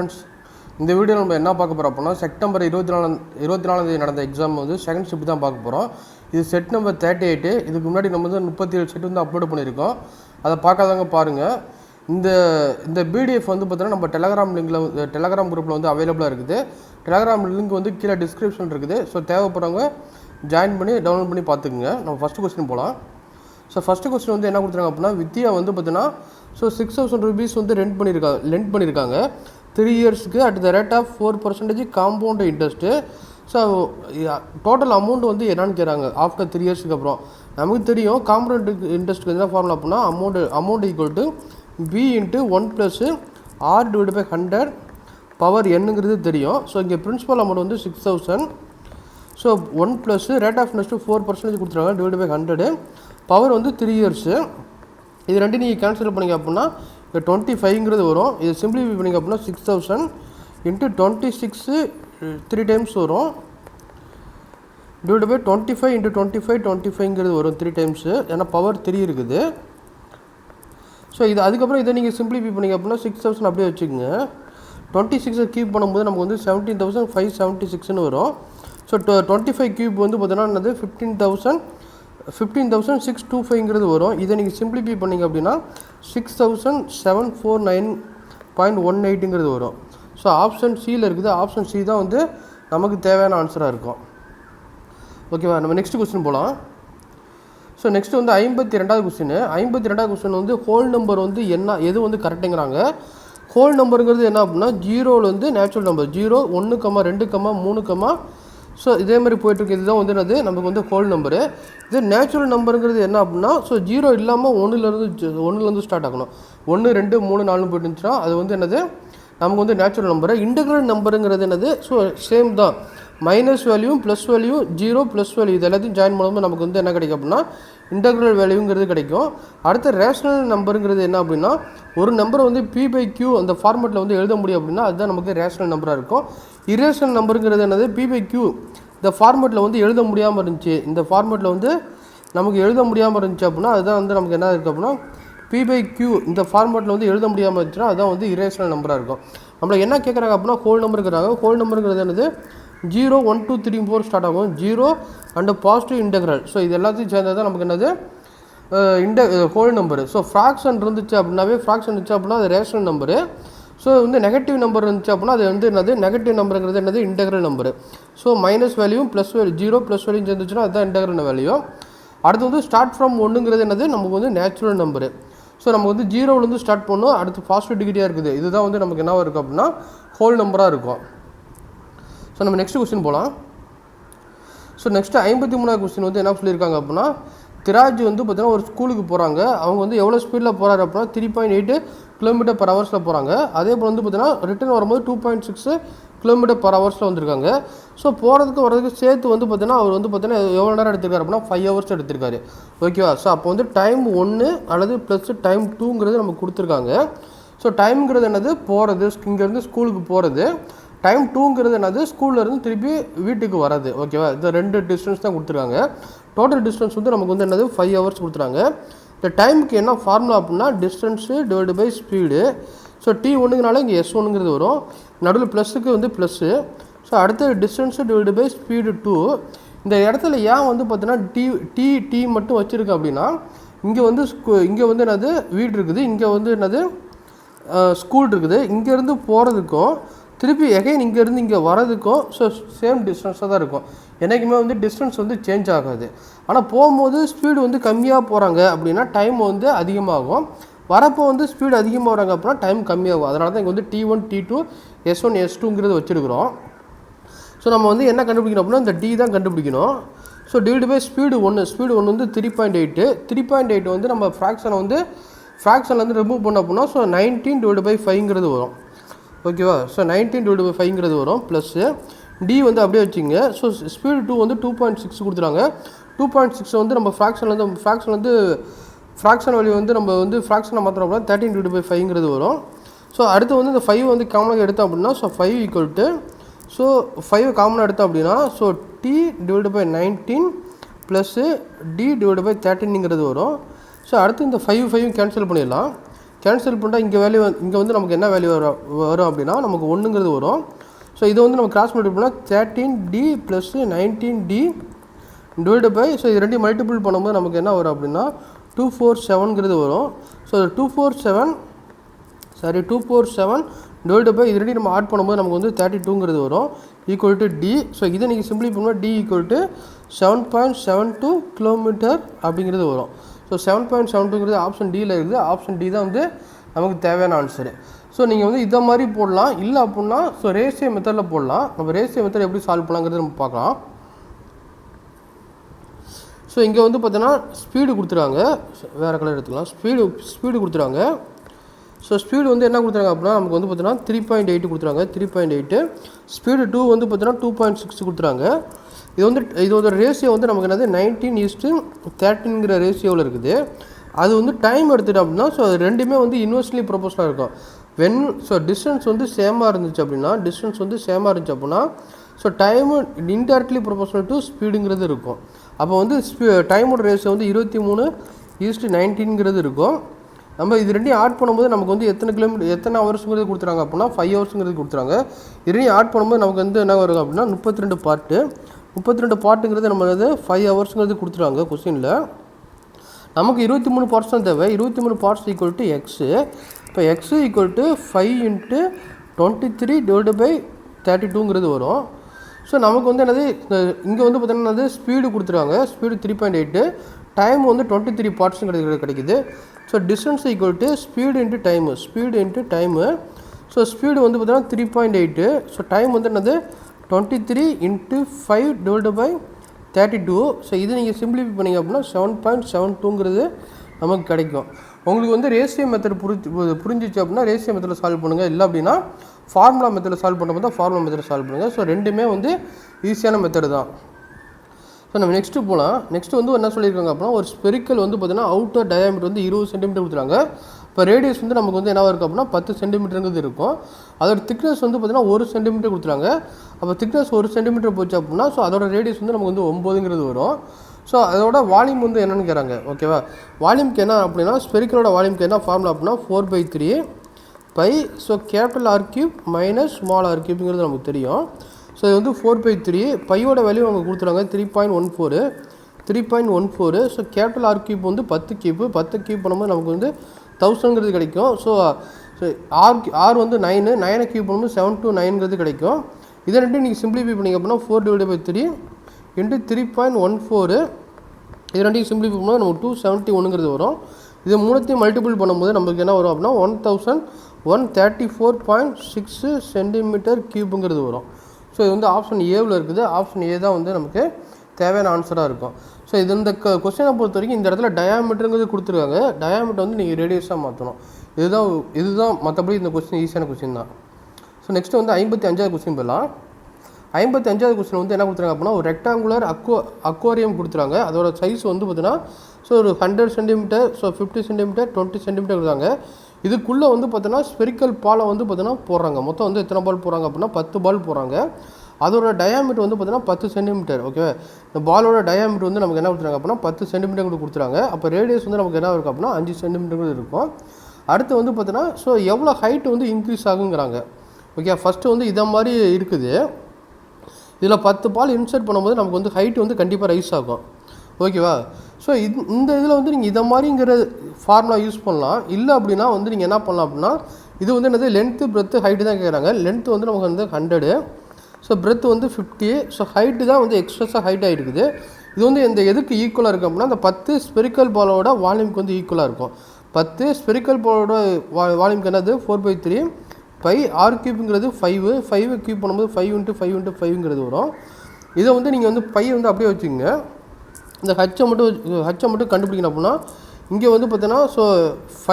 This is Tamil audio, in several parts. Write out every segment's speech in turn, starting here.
ஃப்ரெண்ட்ஸ், இந்த வீடியோ நம்ம என்ன பார்க்க போகிறோம் அப்படின்னா செப்டம்பர் 24 நடந்த எக்ஸாம் வந்து செகண்ட் ஷிஃப்ட் தான் பார்க்க போகிறோம். இது செட் நம்பர் 38. இதுக்கு முன்னாடி நம்ம வந்து 37 செட் வந்து அப்லோட் பண்ணியிருக்கோம். அதை பார்க்காதவங்க பாருங்கள். இந்த பிடிஎஃப் வந்து பார்த்தீங்கன்னா நம்ம டெலகிராம் குரூப்பில் வந்து அவைலபிளாக இருக்குது. டெலகிராம் லிங்க் வந்து கீழே டிஸ்கிரிப்ஷன் இருக்குது. ஸோ தேவைப்படுறவங்க ஜாயின் பண்ணி டவுன்லோட் பண்ணி பார்த்துக்குங்க. நம்ம ஃபஸ்ட்டு கொஸ்டின் போகலாம். ஸோ ஃபஸ்ட்டு கொஸ்டின் வந்து என்ன கொடுத்துருக்காங்க அப்படின்னா, வித்யா வந்து பார்த்தீங்கன்னா 6,000 rupees வந்து லெண்ட் பண்ணியிருக்காங்க 3 yearsக்கு at the rate of 4% compound interest. So total amount வந்து என்னன்னு கேட்குறாங்க ஆஃப்டர் 3 yearsக்கு அப்புறம். நமக்கு தெரியும் காம்பவுண்ட் இன்ட்ரெஸ்ட்டுக்கு என்ன ஃபார்முலா அப்படின்னா amount equal to P into 1 + R divide by 100 power என்னங்கிறது தெரியும். ஸோ இங்கே பிரின்சிபல் அமௌண்ட் வந்து 6,000. ஸோ 1 + ரேட் ஆஃப் இன்ட்ரெஸ்ட்டு 4% கொடுத்துருவாங்க டிவைட் பை 100 பவர் வந்து 3 years. இது ரெண்டு நீங்கள் கேன்சல் பண்ணிங்க அப்படின்னா 25ங்கிறது வரும். இது சிம்பிளிஃபை பண்ணிங்க அப்படின்னா 6,000 இன்ட்டு 26 3 times வரும் டிவைட் பை 25 இன்ட்டு 25ங்கிறது வரும் 3 times. ஏன்னா பவர் 3 இருக்குது. ஸோ இது அதுக்கப்புறம் இதை நீங்கள் சிம்பிளிஃபை பண்ணிங்க அப்படின்னா 6,000 அப்படியே வச்சுக்கோங்க. 26 கீப் பண்ணும்போது நமக்கு வந்து 17,576ன்னு வரும். ஸோ 25 கியூப் வந்து பார்த்தீங்கன்னா என்னது 15,625ங்கிறது வரும். இதை நீங்கள் சிம்பிளிஃபை பண்ணிங்க அப்படின்னா 6,749.18ங்கிறது வரும். ஸோ ஆப்ஷன் சியில் இருக்குது. ஆப்ஷன் சி தான் வந்து நமக்கு தேவையான ஆன்சராக இருக்கும். ஓகேவா, நம்ம நெக்ஸ்ட் கொஸ்டின் போகலாம். ஸோ நெக்ஸ்ட் வந்து 52வது கொஸ்டின். 52வது கொஸ்டின் வந்து ஹோல் நம்பர் வந்து எது வந்து கரெக்டுங்கிறாங்க. ஹோல் நம்பருங்கிறது என்ன அப்படின்னா 0ல் வந்து நேச்சுரல் நம்பர் 0, 1, 2, 3, ஸோ இதே மாதிரி போய்ட்டுருக்கு. இதுதான் வந்து என்னது நமக்கு வந்து ஹோல் நம்பரு. இது நேச்சுரல் நம்பருங்கிறது என்ன அப்படின்னா ஸோ 0 இல்லாமல் 1லேருந்து ஸ்டார்ட் ஆகணும். 1, 2, 3, 4 போய்ட்டு இருந்துச்சுன்னா அது வந்து என்னது நமக்கு வந்து நேச்சுரல் நம்பரு. இன்டெக்ரல் நம்பருங்கிறது என்னது ஸோ சேம் தான். Minus value plus value 0 plus value இது எல்லாத்தையும் ஜாயின் பண்ணும்போது நமக்கு வந்து என்ன கிடைக்கும் அப்படின்னா இன்டெக்ரல் வேல்யூங்கிறது கிடைக்கும். அடுத்த ரேஷனல் நம்பருங்கிறது என்ன அப்படின்னா ஒரு நம்பரை வந்து P/Q அந்த ஃபார்மெட்டில் வந்து எழுத முடியும் அப்படின்னா அதுதான் நமக்கு ரேஷனல் நம்பராக இருக்கும். இரேஷனல் நம்பருங்கிறது என்னது P/Q இந்த ஃபார்மெட்டில் வந்து எழுத முடியாமல் இருந்துச்சு. இந்த ஃபார்மெட்டில் வந்து நமக்கு எழுத முடியாமல் இருந்துச்சு அப்படின்னா அதுதான் வந்து நமக்கு என்ன இருக்குது அப்படின்னா P/Q இந்த ஃபார்மெட்டில் வந்து எழுத முடியாமல் இருந்துச்சுன்னா அதுதான் வந்து இரேஷனல் நம்பராக இருக்கும். நம்மளை என்ன கேட்குறாங்க அப்படின்னா ஹோல் நம்பருங்கிறாங்க. ஹோல் நம்பருங்கிறது என்னது 0, 1, 2, 3, 4 ஸ்டார்ட் ஆகும். 0 அண்டு பாசிட்டிவ் இன்டெக்ரல். ஸோ இது எல்லாத்தையும் சேர்ந்தது தான் நமக்கு என்னது ஹோல் நம்பரு. ஸோ ஃப்ராக்ஷன் இருந்துச்சு அப்படின்னா அது ரேஷனல் நம்பரு. ஸோ வந்து நெகட்டிவ் நம்பர் இருந்துச்சு அப்படின்னா அது வந்து என்னது நெகட்டிவ் நம்பருங்கிறது என்னது integral number. So minus value plus value 0 plus value சேர்ந்துச்சுன்னா அதுதான் இன்டெக்ரல் வேல்யூ. அடுத்து வந்து ஸ்டார்ட் ஃப்ரம் 1ங்கிறது என்னது நமக்கு வந்து நேச்சுரல் நம்பரு. ஸோ நம்ம வந்து 0லேருந்து ஸ்டார்ட் பண்ணோம். அடுத்து பாசிட்டிவ் டிகிரியாக இருக்குது. இதுதான் வந்து நமக்கு என்ன இருக்குது அப்படின்னா ஹோல் நம்பராக இருக்கும். ஸோ நம்ம நெக்ஸ்ட் கொஸ்டின் போகலாம். ஸோ நெக்ஸ்ட்டு 53வது கொஸ்டின் வந்து என்ன சொல்லியிருக்காங்க அப்படின்னா திராஜ் வந்து பார்த்தீங்கன்னா ஒரு ஸ்கூலுக்கு போகிறாங்க. அவங்க வந்து எவ்வளோ ஸ்பீடில் போகிறாரு அப்படின்னா 3.8 km/h போகிறாங்க. அதே போல் வந்து பார்த்தீங்கன்னா ரிட்டர்ன் வரும்போது 2.6 km/h வந்திருக்காங்க. ஸோ போகிறதுக்கு வரதுக்கு சேர்த்து வந்து பார்த்தீங்கன்னா அவர் வந்து பார்த்தீங்கன்னா எவ்வளோ நேரம் எடுத்திருக்காரு அப்படின்னா 5 hours எடுத்திருக்காரு. ஓகேவா. ஸோ அப்போ வந்து டைம் 1 அல்லது ப்ளஸ் டைம் 2ங்கிறது நமக்கு கொடுத்துருக்காங்க. ஸோ டைம்ங்கிறது என்னது போகிறது இங்கேருந்து ஸ்கூலுக்கு போகிறது. டைம் 2ங்கிறது என்னது ஸ்கூல்லேருந்து திருப்பி வீட்டுக்கு வர்றது. ஓகேவா. இந்த 2 டிஸ்டன்ஸ் தான் கொடுத்துருக்காங்க. டோட்டல் டிஸ்டன்ஸ் வந்து நமக்கு வந்து என்னது 5 hours கொடுத்துருக்காங்க. இந்த டைமுக்கு என்ன ஃபார்முலா அப்படின்னா distance divide by speed. So T1னால இங்கே S1ங்கிறது வரும். நடுவில் ப்ளஸுக்கு வந்து ப்ளஸ்ஸு. ஸோ அடுத்து டிஸ்டன்ஸு டிவைடு பை ஸ்பீடு 2. இந்த இடத்துல ஏன் வந்து பார்த்தீங்கன்னா டி மட்டும் வச்சுருக்கு அப்படின்னா இங்கே வந்து என்னது வீடு இருக்குது, இங்கே வந்து என்னது ஸ்கூல் இருக்குது. இங்கேருந்து போகிறதுக்கும் திருப்பி எகைன் இங்கேருந்து இங்கே வரதுக்கும் ஸோ சேம் டிஸ்டன்ஸாக தான் இருக்கும். என்றைக்குமே வந்து டிஸ்டன்ஸ் வந்து சேஞ்ச் ஆகாது. ஆனால் போகும்போது ஸ்பீடு வந்து கம்மியாக போகிறாங்க அப்படின்னா டைம் வந்து அதிகமாகும். வரப்போ வந்து ஸ்பீடு அதிகமாக வராங்க அப்படின்னா டைம் கம்மியாகும். அதனால தான் இங்கே வந்து T1, T2, S1, S2ங்கிறது வச்சுருக்கிறோம். ஸோ நம்ம வந்து என்ன கண்டுபிடிக்கணும் அப்படின்னா இந்த D தான் கண்டுபிடிக்கணும். ஸோ டிவைடு பை ஸ்பீடு 1 வந்து 3.8. 3.8 வந்து நம்ம ஃப்ராக்ஷன்லேருந்து ரிமூவ் பண்ண அப்படின்னா ஸோ 19 டிவைடு பை 5ங்கிறது வரும். ஓகேவா. ஸோ 19 டிவைடு பை 5ங்கிறது வரும். ப்ளஸ்ஸு டி வந்து அப்படியே வச்சுங்க. ஸோ ஸ்பீடு 2 வந்து 2.6 கொடுத்துருவாங்க. 2.6 வந்து நம்ம ஃப்ராக்ஷன் வேல்யூ வந்து நம்ம வந்து ஃப்ராக்ஷனை மாற்றோம் அப்படின்னா 13 டிவைடு பை 5ங்கிறது வரும். ஸோ அடுத்து வந்து இந்த 5 வந்து காமனாக எடுத்தோம் அப்படின்னா ஸோ 5 ஈக்குவல் டு ஸோ 5 காமனாக எடுத்தோம் அப்படின்னா so T divide by 19 plus T divide by 13ங்கிறது வரும். ஸோ அடுத்து இந்த 5 கேன்சல் பண்ணிடலாம். கேன்சல் பண்ணிட்டா இங்கே வேல்யூ இங்கே வந்து நமக்கு என்ன வேல்யூ வரும் அப்படின்னா நமக்கு 1ங்கிறது வரும். ஸோ இது வந்து நம்ம கிராஸ் மல்டிபிள் பண்ணால் 13D + 19D divided by so இது ரெண்டையும் மல்டிபிள் பண்ணும்போது நமக்கு என்ன வரும் அப்படின்னா 247ங்கிறது வரும். ஸோ 247 டிவைடட் பை இது ரெண்டையும் நம்ம ஆட் பண்ணும்போது நமக்கு வந்து 32ங்கிறது வரும் ஈக்குவல் டு D. ஸோ இதை நீங்கள் சிம்பிளி பண்ணும்போது D ஈக்குவல் டு 7.72 கிலோமீட்டர் அப்படிங்கிறது வரும். ஸோ 7.72ங்கிறது ஆப்ஷன் டியில் இருக்குது. ஆப்ஷன் டி தான் வந்து நமக்கு தேவையான ஆன்சரு. ஸோ நீங்கள் வந்து இதை மாதிரி போடலாம், இல்லை அப்படின்னா ஸோ ரேஷியோ மெத்தடில் போடலாம். நம்ம ரேஷியோ மெத்தட் எப்படி சால்வ் பண்ணலாங்கிறது நம்ம பார்க்கலாம். ஸோ இங்கே வந்து பார்த்தீங்கன்னா ஸ்பீடு கொடுத்துருவாங்க, வேறு கலர் எடுத்துக்கலாம். ஸ்பீடு கொடுத்துருவாங்க. ஸோ ஸ்பீடு வந்து என்ன கொடுத்துருக்காங்க அப்படின்னா நமக்கு வந்து பார்த்தீங்கன்னா 3.8 கொடுத்துருவாங்க. 3.8 ஸ்பீடு 2 வந்து பார்த்தீங்கன்னா 2.6 கொடுத்துருவாங்க. இதோட ரேஷியோ வந்து நமக்கு என்னது 19:13ங்கிற ரேஷியோவில் இருக்குது. அது வந்து டைம் எடுத்துகிட்டு அப்படின்னா ஸோ அது ரெண்டுமே வந்து இன்வெர்ஸ்லி ப்ரொபோஷனலாக இருக்கும். ஸோ டிஸ்டன்ஸ் வந்து சேமாக இருந்துச்சு அப்படின்னா so time indirectly proportional to ஸ்பீடுங்கிறது இருக்கும். அப்போ வந்து டைமோட ரேஷியோ வந்து 23:19ங்கிறது இருக்கும். நம்ம இது ரெண்டையும் ஆட் பண்ணும்போது நமக்கு வந்து எத்தனை ஹவர்ஸுங்கிறது கொடுத்துறாங்க அப்படின்னா 5 ஹவர்ஸுங்கிறது கொடுத்துறாங்க. இது ரெண்டையும் ஆட் பண்ணும்போது நமக்கு வந்து என்ன வரும் அப்படின்னா 32 பார்ட்டுங்கிறது நம்ம 5 ஹவர்ஸுங்கிறது கொடுத்துருவாங்க கொஸ்டினில். நமக்கு 23 பார்ட்ஸ் தான் தேவை. 23 பார்ட்ஸ் ஈக்குவல் டு எக்ஸு. இப்போ X equal to 5 × 23 divided by 32ங்கிறது வரும். ஸோ நமக்கு வந்து என்னது இங்கே வந்து பார்த்தீங்கன்னா ஸ்பீடு கொடுத்துருவாங்க. ஸ்பீடு 3.8, டைம் வந்து 23 பார்ட்ஸுங்கிறது கிடைக்குது. So distance equal to speed into time. So speed வந்து பார்த்தீங்கன்னா 3.8. ஸோ டைம் வந்து என்னது 23 × 5 டிவைடட் பை 32. ஸோ இது நீங்கள் சிம்பிளிஃபை பண்ணிங்க அப்படின்னா 7.72ங்கிறது நமக்கு கிடைக்கும். உங்களுக்கு வந்து ரேஷியோ மெத்தட் புரிஞ்சிச்சு அப்படின்னா ரேஷியோ மெத்தடில் சால்வ் பண்ணுங்கள். இல்லை அப்படின்னா ஃபார்முலா மெத்தடில் சால்வ் பண்ணும்போது தான் ஃபார்முலா மெத்தடில் சால்வ் பண்ணுங்கள். ஸோ ரெண்டுமே வந்து ஈஸியான மெத்தடு தான். ஸோ நம்ம நெக்ஸ்ட்டு போகலாம். நெக்ஸ்ட்டு வந்து என்ன சொல்லியிருக்காங்க அப்படின்னா ஒரு ஸ்பெரிக்கல் வந்து பார்த்தீங்கன்னா அவுட்டர் டயாமீட்டர் வந்து 20 சென்டிமீட்டர் கொடுத்துறாங்க. இப்போ ரேடியஸ் வந்து நமக்கு வந்து என்ன இருக்குது அப்படின்னா 10 சென்டிமீட்டருங்கிறது இருக்கும். அதோட திக்னஸ் வந்து பார்த்தீங்கன்னா 1 சென்டிமீட்டர் கொடுத்துறாங்க. அப்போ திக்னஸ் 1 சென்டிமீட்டர் போச்சு அப்படின்னா ஸோ அதோட ரேடியஸ் வந்து நமக்கு வந்து 9ங்கிறது வரும். ஸோ அதோட வால்யூம் வந்து என்னென்னு கேட்குறாங்க. ஓகேவா, வால்யூம்க்கு என்ன அப்படின்னா ஸ்பெரிக்கலோட வால்யூம்க்கு என்ன ஃபார்முலா அப்படின்னா 4/3 pi. So capital R³ minus small R³ நமக்கு தெரியும். ஸோ இது வந்து 4/3 பையோட வேல்யூ அவங்க கொடுத்துறாங்க 3.14. ஸோ கேபிட்டல் R³ வந்து 10 கியூப் பண்ணும்போது நமக்கு வந்து 1000ங்கிறது கிடைக்கும். ஸோ ஆர் வந்து 9 கியூப் பண்ணும்போது 729ங்கிறது கிடைக்கும். இதை ரெண்டு நீங்கள் சிம்பிளிஃபை பண்ணிங்க அப்படின்னா 4/3 × 3.14 இது ரெண்டையும் சிம்பிளிஃபை பண்ணும்போது நமக்கு 271ங்கிறது வரும். இது மூணுத்தையும் மல்டிபிள் பண்ணும்போது நமக்கு என்ன வரும் அப்படின்னா 1134.6 சென்டிமீட்டர் கியூப்புங்கிறது வரும். ஸோ இது வந்து ஆப்ஷன் ஏவில் இருக்குது. ஆப்ஷன் ஏ தான் வந்து நமக்கு தேவையான ஆன்சராக இருக்கும். ஸோ இது இந்த கொஸ்டினை பொறுத்த வரைக்கும் இந்த இடத்துல டயாமீட்டருங்கிறது கொடுத்துருக்காங்க. டயாமீட்டர் வந்து நீங்கள் ரேடியஸாக மாற்றணும். இதுதான் மற்றபடி இந்த கொஸ்டின் ஈஸியான கொஸ்டின் தான். ஸோ நெக்ஸ்ட்டு வந்து 55வது கொஸ்டின் போயிடலாம். 55வது கொஸ்டின் வந்து என்ன கொடுத்துருக்காங்க அப்படின்னா ஒரு ரெக்டாங்குலர் அக்வாரியம் கொடுத்துறாங்க. அதோட சைஸ் வந்து பார்த்தீங்கன்னா ஸோ ஒரு 100 சென்டிமீட்டர், ஸோ 50 சென்டிமீட்டர், 20 சென்டிமீட்டர் கொடுத்தாங்க. இதுக்குள்ளே வந்து பார்த்தீங்கன்னா ஸ்பெரிக்கல் பாலை வந்து பார்த்தீங்கன்னா போடுறாங்க. மொத்தம் வந்து எத்தனை பால் போடுறாங்க அப்படின்னா 10 பால் போடுறாங்க. அதோட டயாமீட்டர் வந்து பார்த்தீங்கன்னா 10 சென்டிமீட்டர். ஓகே, இந்த பாலோட டயாமீட்டர் வந்து நமக்கு என்ன கொடுத்துறாங்க அப்படின்னா 10 சென்டிமீட்டர் கொடுத்துறாங்க. அப்போ ரேடியஸ் வந்து நமக்கு என்ன இருக்கும் அப்படின்னா 5 சென்டிமீட்டர் இருக்கும். அடுத்து வந்து பார்த்தீங்கன்னா ஸோ எவ்வளோ ஹைட் வந்து இன்க்ரீஸ் ஆகுங்கிறாங்க. ஓகே, ஃபஸ்ட்டு வந்து இதை மாதிரி இருக்குது. இதில் 10 பால் இன்சர்ட் பண்ணும்போது நமக்கு வந்து ஹைட் வந்து கண்டிப்பாக ரைஸ் ஆகும். ஓகேவா, ஸோ இந்த இதில் வந்து நீங்கள் இதை மாதிரிங்கிற ஃபார்முலா யூஸ் பண்ணலாம். இல்லை அப்படின்னா வந்து நீங்கள் என்ன பண்ணலாம் அப்படின்னா இது வந்து என்னது லென்த்து பிரெத்து ஹைட்டு தான் கேட்குறாங்க. லென்த்து வந்து நமக்கு வந்து 100, ஸோ பிரெத்து வந்து 50, ஸோ ஹைட்டு தான் வந்து எக்ஸ்ட்ரஸாக ஹைட் ஆகிருக்குது. இது வந்து இந்த எதுக்கு ஈக்குவலாக இருக்குது அப்படின்னா அந்த 10 ஸ்பெரிக்கல் பாலோட வால்யூமுக்கு வந்து ஈக்குவலாக இருக்கும். 10 ஸ்பெரிக்கல் பாலோட வால்யூமுக்கு என்னது 4/3 பை R³ 5 கியூப் பண்ணும்போது 5 × 5 × 5ங்கிறது வரும். இதை வந்து நீங்கள் வந்து பை வந்து அப்படியே வச்சுக்கோங்க. இந்த ஹச்சை மட்டும் கண்டுபிடிக்கணும் அப்படின்னா இங்கே வந்து பார்த்தீங்கன்னா ஸோ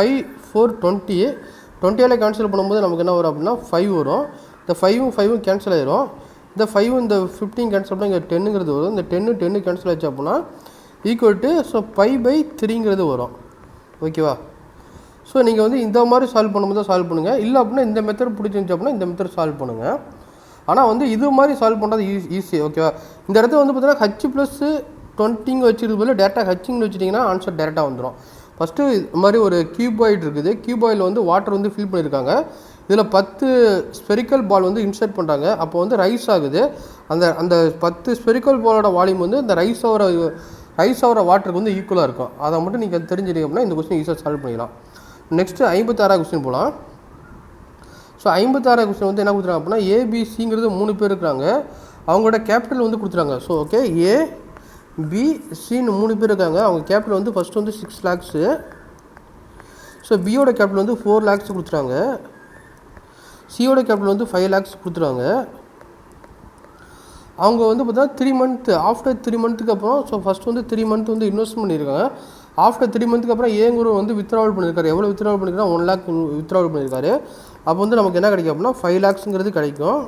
5 4 20 கேன்சல் பண்ணும்போது நமக்கு என்ன வரும் அப்படின்னா 5 வரும். இந்த 5 கேன்சல் ஆயிரும். இந்த 5 இந்த 15 கேன்சல் பண்ணால் இங்கே 10ங்கிறது வரும். இந்த 10 கேன்சல் ஆச்சு அப்படின்னா ஈக்குவல் டு ஸோ π/3ங்கிறது வரும். ஓகேவா, ஸோ நீங்கள் வந்து இந்த மாதிரி சால்வ் பண்ணும்போது தான் சால்வ் பண்ணுங்கள். இல்லை அப்படின்னா இந்த மெத்தட் பிடிச்சிருந்துச்சு அப்படின்னா இந்த மெத்தட் சால்வ் பண்ணுங்கள். ஆனால் வந்து இது மாதிரி சால்வ் பண்ணுறது ஈஸி. ஓகேவா, இந்த இடத்துல வந்து பார்த்தீங்கன்னா H + 20 வச்சுருக்கு போல டேரெக்டாக ஹச்சிங்னு வச்சுட்டிங்கன்னா ஆன்சர் டேரெக்டாக வந்துடும். ஃபஸ்ட்டு இது மாதிரி ஒரு கியூபாய்டு இருக்குது. கியூபாயில் வந்து வாட்டர் வந்து ஃபில் பண்ணியிருக்காங்க. இதில் 10 ஸ்பெரிக்கல் பால் வந்து இன்சர்ட் பண்ணுறாங்க. அப்போ வந்து ரைஸ் ஆகுது. அந்த 10 ஸ்பெரிக்கல் பாலோட வால்யூம் வந்து இந்த ரைஸ் ஆகிற வாட்டருக்கு வந்து ஈக்குவலாக இருக்கும். அதை மட்டும் நீங்கள் தெரிஞ்சுட்டீங்க அப்படின்னா இந்த கொஸ்டின் ஈஸியாக சால்வ் பண்ணிக்கலாம். நெக்ஸ்ட்டு 56 கொஸ்டின் போகலாம். ஸோ 56 கொஸ்டின் வந்து என்ன கொடுத்துருக்காங்க அப்படின்னா ஏபிசிங்கிறது 3 பேர் இருக்கிறாங்க. அவங்களோட கேபிட்டல் வந்து கொடுத்துறாங்க. ஸோ ஓகே, ஏபிசின்னு 3 பேர் இருக்காங்க. அவங்க கேபிட்டல் வந்து ஃபஸ்ட்டு வந்து 6 lakhs. ஸோ பியோட கேபிட்டல் வந்து 4 lakhs கொடுத்துறாங்க. சியோட கேபிட்டல் வந்து 5 lakhs கொடுத்துருவாங்க. அவங்க வந்து பார்த்தா 3 month ஆஃப்டர் 3 monthக்கு அப்புறம் ஸோ ஃபஸ்ட்டு வந்து 3 month வந்து இன்வெஸ்ட் பண்ணியிருக்காங்க. ஆஃப்டர் 3 monthக்கு அப்புறம் ஏங்குரு வந்து வித்ட்ராவல் பண்ணியிருக்காரு. எவ்வளோ வித்ட்ராவல் பண்ணியிருக்காரு? 1 lakh வித்ட்ராவல் பண்ணியிருக்காரு. அப்போ வந்து நமக்கு என்ன கிடைக்கும் அப்படின்னா 5 lakhsங்கிறது கிடைக்கும்.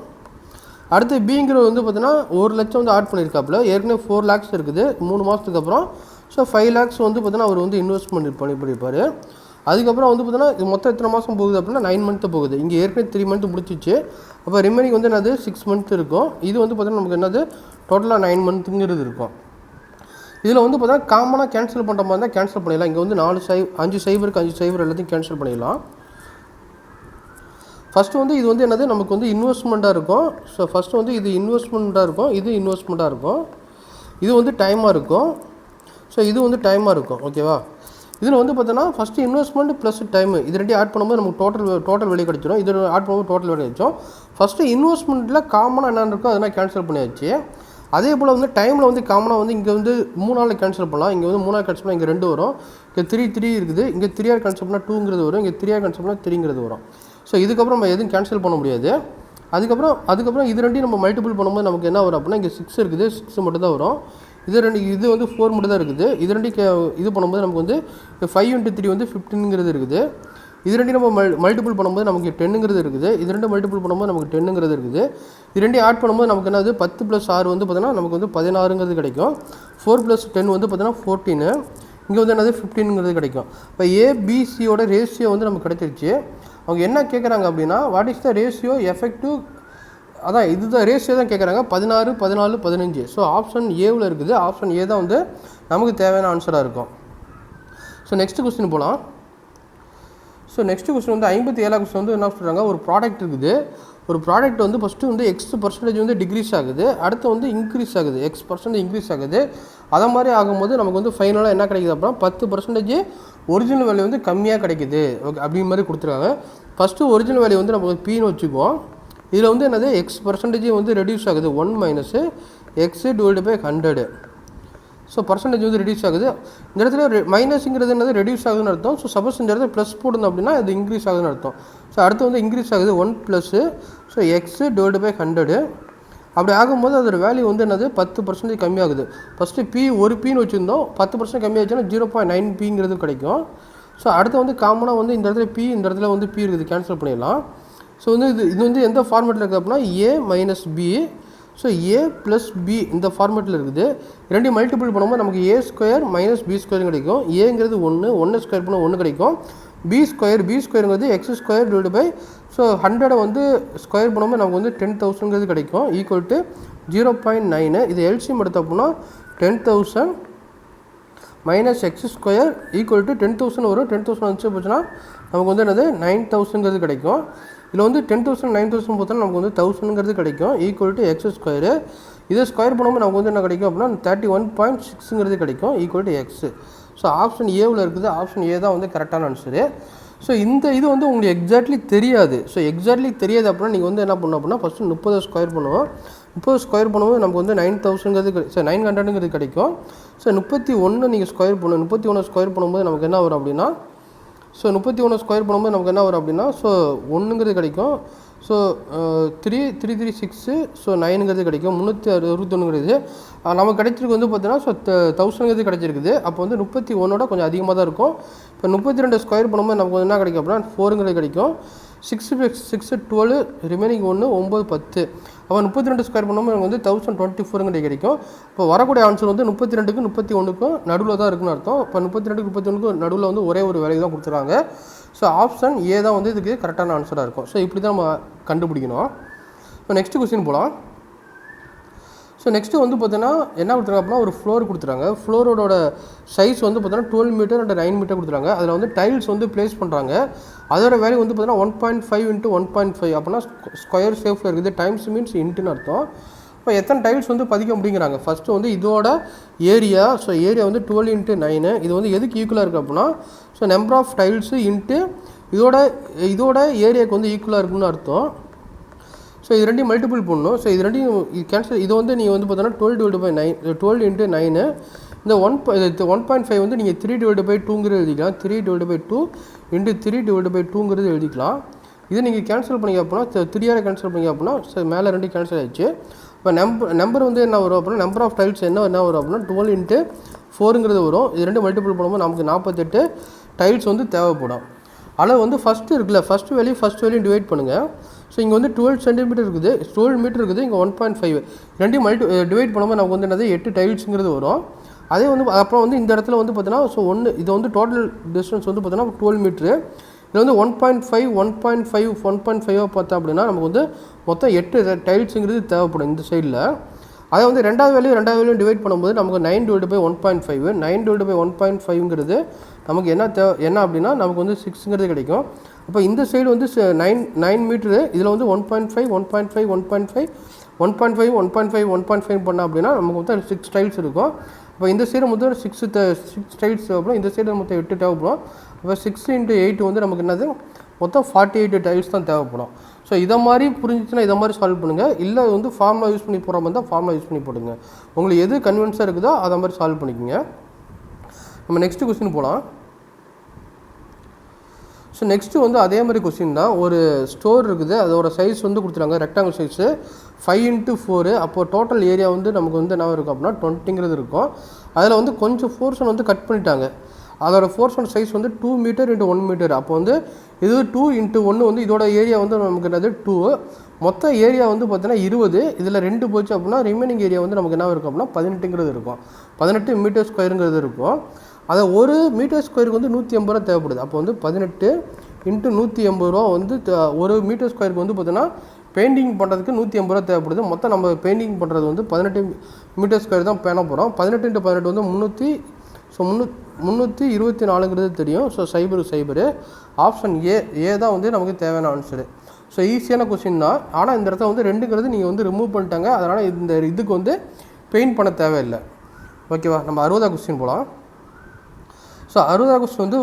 அடுத்து பிங்கிற வந்து பார்த்தீங்கன்னா 1 லட்சம் வந்து ஆட் பண்ணியிருக்காப்புல. ஏற்கனவே 4 lakhs இருக்குது 3 மாதத்துக்கு அப்புறம். ஸோ 5 lakhs வந்து பார்த்தீங்கன்னா அவர் வந்து இன்வெஸ்ட்மெண்ட் பண்ணியிருப்பார். அதுக்கப்புறம் வந்து பார்த்தீங்கன்னா இது மொத்தம் எத்தனை மாதம் போகுது அப்படின்னா 9 month போகுது. இங்கே ஏற்கனவே 3 month முடிச்சிச்சு. அப்போ ரிமைனிங் வந்து என்னது 6 month இருக்கும். இது வந்து பார்த்தீங்கன்னா நமக்கு என்னது டோட்டலாக 9 monthங்கிறது இருக்கும். இதில் வந்து பார்த்தீங்கன்னா காமனாக கேன்சல் பண்ணுற மாதிரி தான் கேன்சல் பண்ணிடலாம். இங்கே வந்து 5 சைபருக்கு 5 சைபர் எல்லாத்தையும் கேன்சல் பண்ணிடலாம். ஃபஸ்ட்டு வந்து இது வந்து என்னது நமக்கு வந்து இன்வெஸ்ட்மெண்ட்டாக இருக்கும். ஸோ ஃபஸ்ட்டு வந்து இது இன்வெஸ்ட்மெண்ட்டாக இருக்கும், இது இன்வெஸ்ட்மெண்ட்டாக இருக்கும், இது வந்து டைமாக இருக்கும். ஸோ இது வந்து டைமாக இருக்கும். ஓகேவா? இதில் வந்து பார்த்தோன்னா ஃபஸ்ட்டு இன்வெஸ்ட்மெண்ட் ப்ளஸ் டைமு இது ரெண்டையும் ஆட் பண்ணும்போது நமக்கு டோட்டல் வெளியே கிடச்சிடும். இது ஆட் பண்ணும்போது டோட்டல் வெளியே கிடச்சோம். ஃபஸ்ட்டு இன்வெஸ்ட்மெண்ட்டில் காமனாக என்னென்ன இருக்கோ அதெல்லாம் கேன்சல் பண்ணியாச்சு. அதே போல் வந்து டைமில் வந்து காமனாக வந்து இங்கே வந்து 3 நாளில் கேன்சல் பண்ணலாம். இங்கே வந்து 3 நாள் கேன்சல் பண்ணால் இங்கே 2 வரும். இங்கே 3 இருக்குது. இங்கே 3 கேன்சல் பண்ணால் 2ங்கிறது வரும். இங்கே 3 கேன்சல் பண்ணால் 3ங்கிறது வரும். ஸோ இதுக்கப்புறம் நம்ம எதுவும் கேன்சல் பண்ண முடியாது. அதுக்கப்புறம் இது ரெண்டையும் நம்ம மல்டிபிள் பண்ணும்போது நமக்கு என்ன வரும் அப்படின்னா இங்கே 6 இருக்குது. 6 மட்டும் தான் வரும். இது வந்து 4 மட்டும் தான் இருக்குது. இது ரெண்டையும் இது பண்ணும்போது நமக்கு வந்து 5 × 3 வந்து 15ங்கிறது இருக்குது. இது ரெண்டையும் நம்ம மல்டிபிள் பண்ணும்போது நமக்கு 10ங்கிறது இருக்குது. இது ரெண்டும் மல்டிபிள் பண்ணும்போது நமக்கு 10ங்கிறது இருக்குது. இது ரெண்டையும் ஆட் பண்ணும்போது நமக்கு என்னது 10 + 6 வந்து பார்த்தீங்கன்னா நமக்கு வந்து 16ங்கிறது கிடைக்கும். 4 + 10 வந்து பார்த்தீங்கன்னா 14. இங்கே வந்து என்னது 15ங்கிறது கிடைக்கும். இப்போ ஏபிசியோட ரேஷியோ வந்து நமக்கு கிடைச்சிருச்சு. அவங்க என்ன கேட்குறாங்க அப்படின்னா what is the ratio effective, அதான் இதுதான் ரேஷியோ தான் கேட்குறாங்க. 16, 14, 15. ஸோ ஆப்ஷன் ஏவில் இருக்குது. ஆப்ஷன் ஏ தான் வந்து நமக்கு தேவையான ஆன்சராக இருக்கும். ஸோ நெக்ஸ்ட் கொஸ்டின் போகலாம். ஸோ நெக்ஸ்ட் கொஸ்டின் வந்து 57 கொஸ்டின் வந்து என்ன சொல்கிறாங்க, ஒரு ப்ராடக்ட் இருக்குது. ஒரு ப்ராடக்ட் வந்து ஃபஸ்ட்டு வந்து X% வந்து டிக்ரீஸ் ஆகுது, அடுத்து வந்து இன்க்ரீஸ் ஆகுது, X% இன்க்ரீஸ் ஆகுது. அதை மாதிரி ஆகும்போது நமக்கு வந்து ஃபைனலாக என்ன கிடைக்குது அப்படின்னா 10% ஒரிஜினல் வேல்யூ வந்து கம்மியாக கிடைக்குது. ஓகே, அப்படிங்கிற மாதிரி கொடுத்துருக்காங்க. ஃபஸ்ட்டு ஒரிஜினல் வேல்யூ வந்து நம்ம பின்னு வச்சுக்குவோம். இதில் வந்து என்னது X% வந்து ரெடியூஸ் ஆகுது. 1 - X / 100. ஸோ பர்சன்டேஜ் வந்து ரெடியூஸ் ஆகுது. இந்த இடத்துல மைனஸுங்கிறது என்னது ரெடியூஸ் ஆகுதுன்னு அர்த்தம். ஸோ சப்போஸ் இந்த இடத்துல ப்ளஸ் போடணும் அப்படின்னா அது இன்க்ரீஸ் ஆகுதுன்னு அர்த்தம். ஸோ அடுத்து வந்து இன்க்ரீஸ் ஆகுது 1 + ஸோ X / 100. அப்படி ஆகும்போது அதோட வேல்யூ வந்து என்னது 10% கம்மியாகுது. ஃபஸ்ட்டு ஒரு பின்னு வச்சுருந்தோம், 10% கம்மியாச்சுன்னா 0.9 Pங்கிறது கிடைக்கும். ஸோ அடுத்து வந்து காமனாக வந்து இந்த இடத்துல P, இந்த இடத்துல வந்து P இருக்குது, கேன்சல் பண்ணிடலாம். ஸோ வந்து இது வந்து எந்த ஃபார்மேட்டில் இருக்குது அப்படின்னா A - B. So A + B இந்த ஃபார்மேட்டில் இருக்குது. ரெண்டையும் மல்டிபிள் பண்ணும்போது நமக்கு A² - B² கிடைக்கும். ஏங்கிறது 1 ஸ்கொயர் பண்ணால் 1 கிடைக்கும். B²ங்கிறது X² ஸோ 100 வந்து ஸ்கொயர் பண்ணும்போது நமக்கு வந்து 10,000ங்கிறது கிடைக்கும். Equal to 0.9. இது எல்சிஎம் எடுத்த அப்படின்னா 10,000 - X² ஈக்குவல் டு 10,000 வரும். 10,000 வந்துச்சு போச்சுன்னா நமக்கு வந்து என்னது 9,000ங்கிறது கிடைக்கும். இதில் வந்து 10,000 9,000 பார்த்தோன்னா நமக்கு வந்து 1000ங்கிறது கிடைக்கும். Equal to X². இதை ஸ்கொயர் பண்ணும்போது நமக்கு வந்து என்ன கிடைக்கும் அப்படின்னா 31.6ங்கிறது கிடைக்கும். Equal to X. So option ஏவில் இருக்குது. ஆப்ஷன் ஏ தான் வந்து கரெக்டான ஆன்சரு. ஸோ இது வந்து உங்களுக்கு எக்ஸாக்ட்லி தெரியாது. ஸோ எக்ஸாக்ட்லி தெரியாது அப்படின்னா நீங்கள் வந்து என்ன பண்ணணும் அப்படின்னா ஃபஸ்ட்டு 30 ஸ்கொயர் பண்ணுவோம். 30 ஸ்கொயர் பண்ணும்போது நமக்கு வந்து 9,000ங்கிறது 900ங்கிறது கிடைக்கும். ஸோ 31 நீங்கள் ஸ்கொயர் பண்ணணும். 31 ஸ்கொயர் பண்ணும்போது நமக்கு என்ன வரும் அப்படின்னா ஸோ 31 ஸ்கொயர் பண்ணும்போது நமக்கு என்ன வரும் அப்படின்னா ஸோ 1ங்கிறது கிடைக்கும். ஸோ 3 6 ஸோ 9ங்கிறது கிடைக்கும். 361ங்கிறது நமக்கு கிடைச்சிருக்கு வந்து பார்த்தீங்கன்னா ஸோ 1000ங்கிறது கிடைச்சிருக்குது. அப்போ வந்து 31ஓட கொஞ்சம் அதிகமாக தான் இருக்கும். இப்போ 32 ஸ்கொயர் பண்ணும்போது நமக்கு வந்து என்ன கிடைக்கும் அப்படின்னா 4ங்கிறது கிடைக்கும். 6 + 6 12, ரிமைனிங் 1 9 10. அப்போ 32 ஸ்கொயர் பண்ணும்போது நமக்கு வந்து 1024ங்கிறது கிடைக்கும். இப்போ வரக்கூடிய ஆன்சர் வந்து 32க்கும் 31க்கும் நடுவில் தான் இருக்குன்னு அர்த்தம். இப்போ 32க்கும் 31க்கும் நடுவில் வந்து ஒரே ஒரு வேல்யூ தான் கொடுத்துருக்காங்க. ஸோ ஆப்ஷன் ஏ தான் வந்து இதுக்கு கரெக்டான ஆன்சராக இருக்கும். ஸோ இப்படி தான் நம்ம கண்டுபிடிக்கணும். இப்போ நெக்ஸ்ட் கொஸ்டின் போகலாம். ஸோ நெக்ஸ்ட்டு வந்து பார்த்தீங்கன்னா என்ன கொடுத்துருக்காங்க அப்படின்னா ஒரு ஃப்ளோர் கொடுத்துறாங்க. ஃப்ளோரோட சைஸ் வந்து பார்த்தீங்கன்னா 12 மீட்டர் அண்ட் 9 மீட்டர் கொடுத்துருக்காங்க. அதில் வந்து டைல்ஸ் வந்து ப்ளேஸ் பண்ணுறாங்க. அதோட வேல்யூ வந்து பார்த்தீங்கன்னா 1.5 × 1.5 அப்படின்னா ஸ்கொயர் ஷேப்பில் இருக்குது. டைம்ஸ் மீன்ஸ் இன்ட்டுன்னு அர்த்தம். இப்போ எத்தனை டைல்ஸ் வந்து பதிக்க முடியுங்கிறாங்க. ஃபஸ்ட்டு வந்து இதோட ஏரியா, ஸோ ஏரியா வந்து 12 × 9. இது வந்து எதுக்கு ஈக்குவலாக இருக்குது அப்படின்னா so number of tiles into இதோட ஏரியாவுக்கு வந்து ஈக்குவலாக இருக்குன்னு அர்த்தம். ஸோ இது ரெண்டையும் மல்டிபிள் பண்ணணும். ஸோ இது ரெண்டையும் கேன்சல். இது வந்து நீங்கள் வந்து பார்த்தோன்னா 12 × 9. இந்த 1.5 வந்து நீங்கள் 3/2 எழுதிக்கலாம். 3/2 × 3/2 எழுதிக்கலாம். இது நீங்கள் கேன்சல் பண்ணிங்க அப்படின்னா 3 கேன்சல் பண்ணிங்க அப்படின்னா மேலே 2 கேன்சல் ஆகிடுச்சு. இப்போ நம்பர் வந்து என்ன வரும் அப்படின்னா நம்பர் ஆஃப் டைல்ஸ் என்ன வரும் அப்படின்னா 12 × 4 வரும். இது ரெண்டு மல்டிபிள் பண்ணும்போது நமக்கு 48 டைல்ஸ் வந்து தேவைப்படும். அளவு வந்து ஃபஸ்ட்டு இருக்குல்ல, ஃபஸ்ட் வேல்யூ டிவைட் பண்ணுங்கள். ஸோ இங்கே வந்து 12 சென்டிமீட்டர் இருக்குது, 12 மீட்டர் இருக்குது, இங்கே 1.5. ரெண்டையும் டிவைட் பண்ணும்போது நமக்கு வந்து என்னது 8 டைல்ஸுங்கிறது வரும். அதே வந்து அப்புறம் வந்து இந்த இடத்துல வந்து பார்த்தீங்கன்னா ஸோ இது வந்து டோட்டல் டிஸ்டன்ஸ் வந்து பார்த்தீங்கன்னா 12 மீட்ரு. இதில் வந்து 1.5 பார்த்தா அப்படின்னா நமக்கு வந்து மொத்தம் 8 டைல்ஸுங்கிறது தேவைப்படும் இந்த சைடில். அதை வந்து ரெண்டாவது வேல்யூ டிவைட் பண்ணும்போது நமக்கு 9/1.5. 9/1.5ங்கிறது நமக்கு என்ன அப்படின்னா நமக்கு வந்து 6ங்கிறது கிடைக்கும். அப்போ இந்த சைடு வந்து 9 மீட்ரு, இதில் வந்து 1.5 பண்ணால் அப்படின்னா நமக்கு மொத்தம் 6 டைல்ஸ் இருக்கும். இப்போ இந்த சைடு மொத்தம் 6 டைல்ஸ் தேவைப்படும், இந்த சைடு மொத்தம் 8 தேவைப்படும். இப்போ 6 × 8 வந்து நமக்கு என்னது மொத்தம் 48 டைல்ஸ் தான் தேவைப்படும். ஸோ இதை மாதிரி புரிஞ்சிச்சுன்னா இதை மாதிரி சால்வ் பண்ணுங்கள். இல்லை வந்து ஃபார்முலா யூஸ் பண்ணி போகிற மாதிரி தான் ஃபார்முலா யூஸ் பண்ணி போடுங்க. உங்களுக்கு எது கன்வீனியன்ஸாக இருக்குதோ அதை மாதிரி சால்வ் பண்ணிக்கோங்க. நம்ம நெக்ஸ்ட்டு கொஸ்டின் போகலாம். ஸோ நெக்ஸ்ட்டு வந்து அதே மாதிரி கொஸ்டின் தான். ஒரு ஸ்டோர் இருக்குது, அதோட சைஸ் வந்து கொடுத்துருக்காங்க ரெக்டாங்கிள் சைஸு 5 × 4. அப்போது டோட்டல் ஏரியா வந்து நமக்கு வந்து என்ன இருக்கும் அப்படின்னா 20ங்கிறது இருக்கும். அதில் வந்து கொஞ்சம் போர்ஷன் வந்து கட் பண்ணிட்டாங்க. அதோட போர்ஷன் சைஸ் வந்து 2 மீட்டர் × 1 மீட்டர். அப்போ வந்து இது 2 × 1 வந்து இதோட ஏரியா வந்து நமக்கு என்னது 2. மொத்த ஏரியா வந்து பார்த்தீங்கன்னா 20. இதில் 2 போச்சு அப்படின்னா ரிமைனிங் ஏரியா வந்து நமக்கு என்ன இருக்கும் அப்படின்னா 18ங்கிறது இருக்கும். 18 மீட்டர் ஸ்கொயருங்கிறது இருக்கும். அதை 1 மீட்டர் ஸ்கொயருக்கு வந்து 150 ரூபா தேவைப்படுது. அப்போ வந்து 18 × 150 ரூபா வந்து 1 மீட்டர் ஸ்கொயருக்கு வந்து பார்த்தீங்கன்னா பெயிண்டிங் பண்ணுறதுக்கு 150 ரூபா தேவைப்படுது. மொத்தம் நம்ம பெயிண்டிங் பண்ணுறது வந்து 18 மீட்டர் ஸ்கொயர் தான் பண்ண போகிறோம். 18 × 18 வந்து 324ங்கிறது தெரியும். ஸோ 0 ஆப்ஷன் ஏ தான் வந்து நமக்கு தேவையான ஆன்சரு. ஸோ ஈஸியான கொஸ்டின் தான். ஆனால் இந்த இடத்துல வந்து 2ங்கிறது நீங்கள் வந்து ரிமூவ் பண்ணிட்டாங்க. அதனால் இந்த இதுக்கு வந்து பெயிண்ட் பண்ண தேவையில்லை. ஓகேவா? நம்ம 60ஆவது கொஸ்டின் போகலாம். ஸோ 60ஆவது கொஸ்டின் வந்து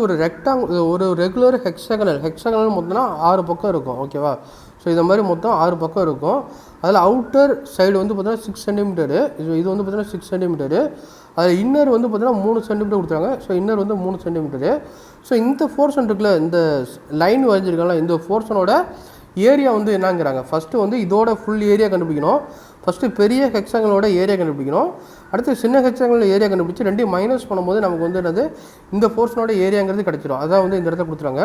ஒரு ரெகுலர் ஹெக்ஸாகனல் மொத்தம்னா 6 பக்கம் இருக்கும். ஓகேவா? ஸோ இந்த மாதிரி மொத்தம் 6 பக்கம் இருக்கும். அதில் அவுட்டர் சைடு வந்து பார்த்தீங்கன்னா 6 சென்டிமீட்டரு, இது வந்து பார்த்தீங்கன்னா 6 சென்டிமீட்டரு. அதில் இன்னர் வந்து பார்த்தீங்கன்னா 3 சென்டிமீட்டர் கொடுத்தாங்க. ஸோ இன்னர் வந்து 3 சென்டிமீட்டரு. ஸோ இந்த போர்ஷன் இருக்குல்ல, இந்த லைன் வரைஞ்சிருக்காங்களா, இந்த போர்ஷனோட ஏரியா வந்து என்னங்கிறாங்க. ஃபஸ்ட்டு வந்து இதோட ஃபுல் ஏரியா கண்டுபிடிக்கணும். ஃபஸ்ட்டு பெரிய ஹெக்ஸாகனலோட ஏரியா கண்டுபிடிக்கணும். அடுத்து சின்ன ஹெக்ஸாகனல் ஏரியா கண்டுபிடிச்சி 2 மைனஸ் பண்ணும்போது நமக்கு வந்து என்னது இந்த போர்ஷனோட ஏரியாங்கிறது கிடச்சிடும். அதான் வந்து இந்த இடத்துல கொடுத்துறாங்க.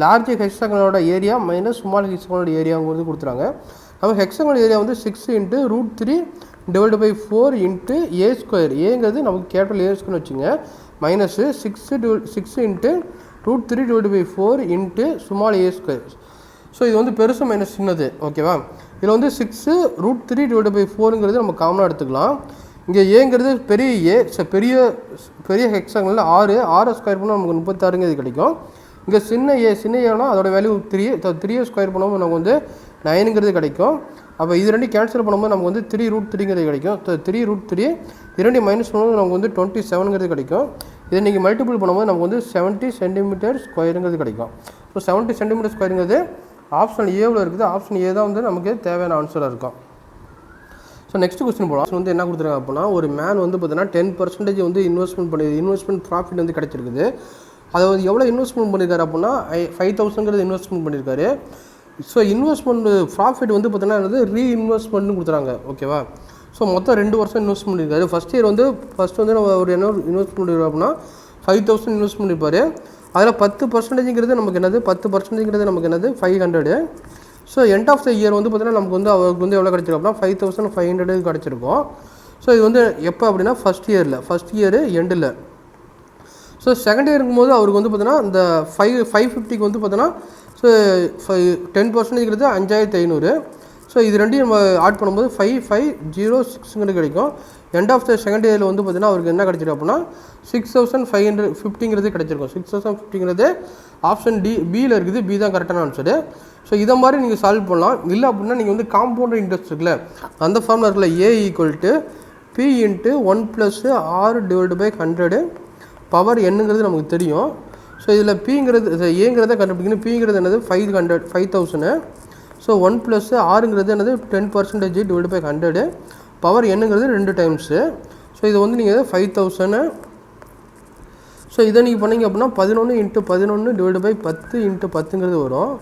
லார்ஜ் ஹெக்ஸாகனலோட ஏரியா மைனஸ் ஸ்மால் ஹெக்ஸாகனலோட ஏரியாங்கிறது கொடுத்துறாங்க. நம்ம ஹெக்ஸாகனல் ஏரியா வந்து 6 × √3 / 4 × a². ஏங்கிறது நமக்கு கேபிட்டல் ஏ ஸ்கொயர்னு வச்சுங்க. Minus 6 × √3 / 4 × small a². ஸோ இது வந்து பெருசு மைனஸ் சின்னது. ஓகேவா? இதில் வந்து 6 √3 / 4ங்கிறது நம்ம காமனாக எடுத்துக்கலாம். இங்கே ஏங்கிறது பெரிய ஏ. ஸோ பெரிய ஹெக்ஸாகனலில் 6 ஸ்கொயர் பண்ணால் நமக்கு 36ங்கிறது கிடைக்கும். இங்கே சின்ன ஏன்னா அதோட வேல்யூ 3 ஸ்கொயர் பண்ணும்போது நமக்கு வந்து 9ங்கிறது கிடைக்கும். அப்போ இது ரெண்டு கேன்சல் பண்ணும்போது நமக்கு வந்து 3 √3ங்கிறது கிடைக்கும். 3 √3 2 மைனஸ் பண்ணும்போது நமக்கு வந்து 27ங்கிறது கிடைக்கும். இதை நீங்கள் மல்டிபிள் பண்ணும்போது நமக்கு வந்து 70 சென்டிமீட்டர் ஸ்கொயருங்கிறது கிடைக்கும். ஸோ 70 சென்டிமீட்டர் ஸ்கொயருங்கிறது ஆப்ஷன் ஏவில் இருக்குது. ஆப்ஷன் ஏ தான் வந்து நமக்கு தேவையான ஆன்சராக இருக்கும். ஸோ நெக்ஸ்ட் கொஸ்டின் போகலாம். வந்து என்ன கொடுத்துருக்காங்க அப்படின்னா ஒரு மேன் வந்து பார்த்தீங்கன்னா 10% வந்து இன்வெஸ்ட்மெண்ட் ப்ராஃபிட் வந்து கிடச்சிருக்குது. அதை வந்து எவ்வளோ இன்வெஸ்ட்மெண்ட் பண்ணியிருக்காரு அப்படின்னா 5000ங்கிறது இன்வெஸ்ட்மெண்ட் பண்ணியிருக்காரு. ஸோ இன்வெஸ்ட்மெண்ட் ப்ராஃபிட் வந்து பார்த்தீங்கன்னா ரீஇன்வெஸ்ட்மெண்ட்னு கொடுத்துறாங்க. ஓகேவா? ஸோ மொத்தம் 2 வருஷம் இன்வெஸ்ட் பண்ணியிருக்காரு. ஃபஸ்ட் வந்து நம்ம ஒரு என்ன இன்வெஸ்ட் பண்ணியிருக்கோம் அப்படின்னா 5000 இன்வெஸ்ட் பண்ணியிருப்பார். அதில் 10%ங்கிறது நமக்கு என்னது 10%ங்கிறது நமக்கு என்னது 500. So end of the year வந்து பார்த்தீங்கன்னா நமக்கு வந்து அவருக்கு வந்து எவ்வளோ கிடச்சிருக்கும் அப்படின்னா 5500 கிடச்சிருக்கும். ஸோ இது வந்து எப்போ அப்படின்னா ஃபஸ்ட் இயர் எண்டில். ஸோ செகண்ட் இயர் இருக்கும்போது அவருக்கு வந்து பார்த்தீங்கன்னா இந்த 550க்கு வந்து பார்த்தீங்கன்னா ஸோ 10%ங்கிறது 5500. ஸோ இது ரெண்டையும் நம்ம ஆட் பண்ணும்போது 5506 கிடைக்கும். எண்ட் ஆஃப் த செகண்ட் இயரில் வந்து பார்த்தீங்கன்னா அவருக்கு என்ன கிடைச்சிருக்கு அப்படின்னா 6550 கிடைச்சிருக்கும். 6050 ஆப்ஷன் பியில் இருக்குது. பி தான் கரெக்டான ஆன்சரு. ஸோ இதை மாதிரி நீங்கள் சால்வ் பண்ணலாம். இல்லை அப்படின்னா நீங்கள் வந்து காம்பவுண்டர் இன்ட்ரெஸ்ட் இருக்குல்ல, அந்த ஃபார்முலா இருக்குல்ல, A = P × 1 + R / 100 பவர் என்னங்கிறது நமக்கு தெரியும். ஸோ இதில் பிங்கிறது ஏங்கிறத கண்டுபிடிக்கணும். பிங்கிறது என்னது 5000. ஸோ 1 + ஆறுங்கிறது என்னது 10% / 100 பவர் என்னங்கிறது 2 டைம்ஸு. ஸோ இது வந்து நீங்கள் 5000. ஸோ இதை நீங்கள் பண்ணிங்க அப்படின்னா 11 × 11 / 10 × 10 வரும்.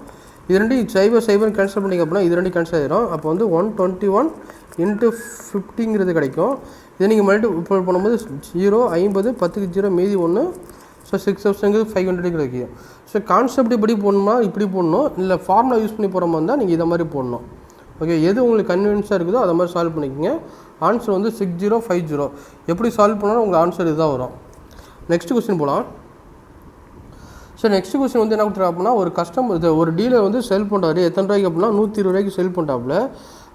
இது ரெண்டையும் 0 கேன்சல் பண்ணிங்க அப்படின்னா இது ரெண்டையும் கேன்சல் ஆகிடும். அப்போ வந்து 121 × 50 கிடைக்கும். இதை நீங்கள் மல்டிபிள் பண்ணும்போது 0 50 10க்கு 0 மீதி 1. ஸோ 6500 கிடைக்கும். ஸோ கான்செப்ட் இப்படி போடணுமா இப்படி போடணும், இல்லை ஃபார்முலா யூஸ் பண்ணி போகிற மாதிரி இருந்தால் நீங்கள் இதை மாதிரி போடணும். ஓகே, எது உங்களுக்கு கன்வீனியன்ஸாக இருக்குதோ அதை மாதிரி சால்வ் பண்ணிக்கோங்க. ஆன்சர் வந்து 6050. எப்படி சால்வ் பண்ணாலும் உங்களுக்கு ஆன்சர் இதுதான் வரும். நெக்ஸ்ட் கொஸ்டின் போகலாம். ஸோ நெக்ஸ்ட் கொஸ்டின் வந்து என்ன கொடுத்துருக்காங்க அப்படின்னா, ஒரு கஸ்டமர் ஒரு டீலர் வந்து செல் பண்ணுறாரு. எத்தனை ரூபாய்க்கு அப்படின்னா 120 ரூபாய்க்கு செல் பண்ணுறாப்புல.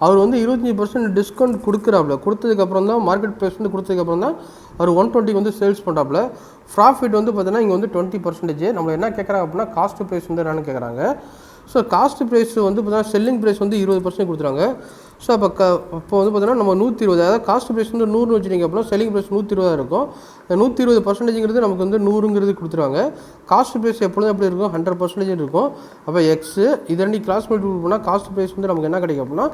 அவர் வந்து 25% டிஸ்கவுண்ட் கொடுக்குறாப்புல. கொடுத்ததுக்கப்புறம் தான் மார்க்கெட் ப்ரைஸ் வந்து கொடுத்ததுக்கப்புறம் தான் அவர் 120 வந்து சேல்ஸ் பண்ணுறாப்புல. ப்ராஃபிட் வந்து பார்த்தீங்கன்னா இங்கே வந்து 20%. நம்ம என்ன கேட்குறாங்க அப்படின்னா காஸ்ட் ப்ரைஸ் வந்து என்னன்னு கேட்குறாங்க. ஸோ காஸ்ட் ப்ரைஸ் வந்து பார்த்தீங்கன்னா செல்லிங் ப்ரைஸ் வந்து 20% கொடுத்துறாங்க. ஸோ அப்போ வந்து பார்த்தீங்கன்னா நம்ம 120, அதாவது காஸ்ட் ப்ரைஸ் வந்து 100 வச்சுட்டிங்க அப்படின்னா செல்லிங் ப்ரைஸ் 120 இருக்கும். 120% நமக்கு வந்து 100 கொடுத்துருவாங்க. காஸ்ட் ப்ரைஸ் எப்பொழுதும் எப்படி இருக்கும் 100% இருக்கும். அப்போ எக்ஸு இது ரெண்டு கிளாஸ் மல்டிபிள் பண்ணால் காஸ்ட் ப்ரைஸ் வந்து நமக்கு என்ன கிடைக்கும் அப்படின்னா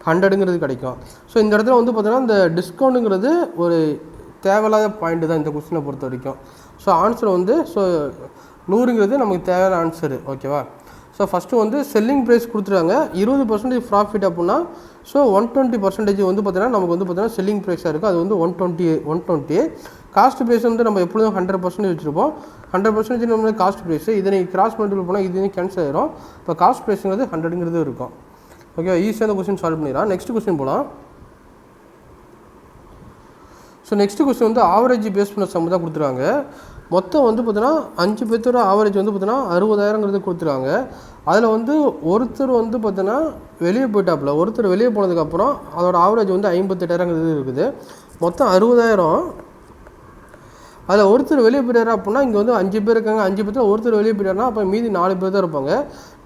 100 கிடைக்கும். ஸோ இந்த இடத்துல வந்து பார்த்தீங்கன்னா இந்த டிஸ்கவுண்ட்டுங்கிறது ஒரு தேவையில்லாத பாயிண்ட்டு தான் இந்த கொஸ்டினை பொறுத்த வரைக்கும். ஸோ ஆன்சர் வந்து 100 நமக்கு தேவையான ஆன்சரு. ஓகேவா? ஸோ ஃபஸ்ட்டு வந்து செல்லிங் ப்ரைஸ் கொடுத்துருவாங்க 20% ப்ராஃபிட் அப்படின்னா. ஸோ 120% வந்து பார்த்தீங்கன்னா நமக்கு வந்து பார்த்தீங்கன்னா செல்லிங் ப்ரைஸாக இருக்குது. அது வந்து 120. காஸ்ட் ப்ரைஸ் வந்து நம்ம எப்பொழுதும் 100% வச்சுருப்போம். 100% நம்ம காஸ்ட் ப்ரைஸு. இதை நீங்கள் கிராஸ் மல்டிபிள் போனால் இது கேன்சல் ஆகிடும். இப்போ காஸ்ட் ப்ரைஸுங்கிறது 100 இருக்கும். ஓகே, ஈஸியாக அந்த கொஸ்டின் சால்வ் பண்ணிடலாம். நெக்ஸ்ட் கொஸ்டின் போகலாம். ஸோ நெக்ஸ்ட் கொஸ்டின் வந்து ஆவரேஜ் பேஸ் பண்ண சம் தான் கொடுத்துருவாங்க. மொத்தம் வந்து பார்த்தீங்கன்னா 5 பேர்த்தோட ஆவரேஜ் வந்து பார்த்தீங்கன்னா 60,000 கொடுத்துருவாங்க. அதில் வந்து ஒருத்தர் வந்து பார்த்தீங்கன்னா வெளியே போயிட்டாப்புல. ஒருத்தர் வெளியே போனதுக்கப்புறம் அதோட ஆவரேஜ் வந்து 58,000 இருக்குது. மொத்தம் 60,000. அதில் ஒருத்தர் வெளியே போயிட்டார் அப்படின்னா இங்கே வந்து 5 பேர் இருக்காங்க. 5 பேர்த்தில் ஒருத்தர் வெளியே போயிட்டாருன்னா அப்போ மீதி 4 பேர் தான் இருப்பாங்க.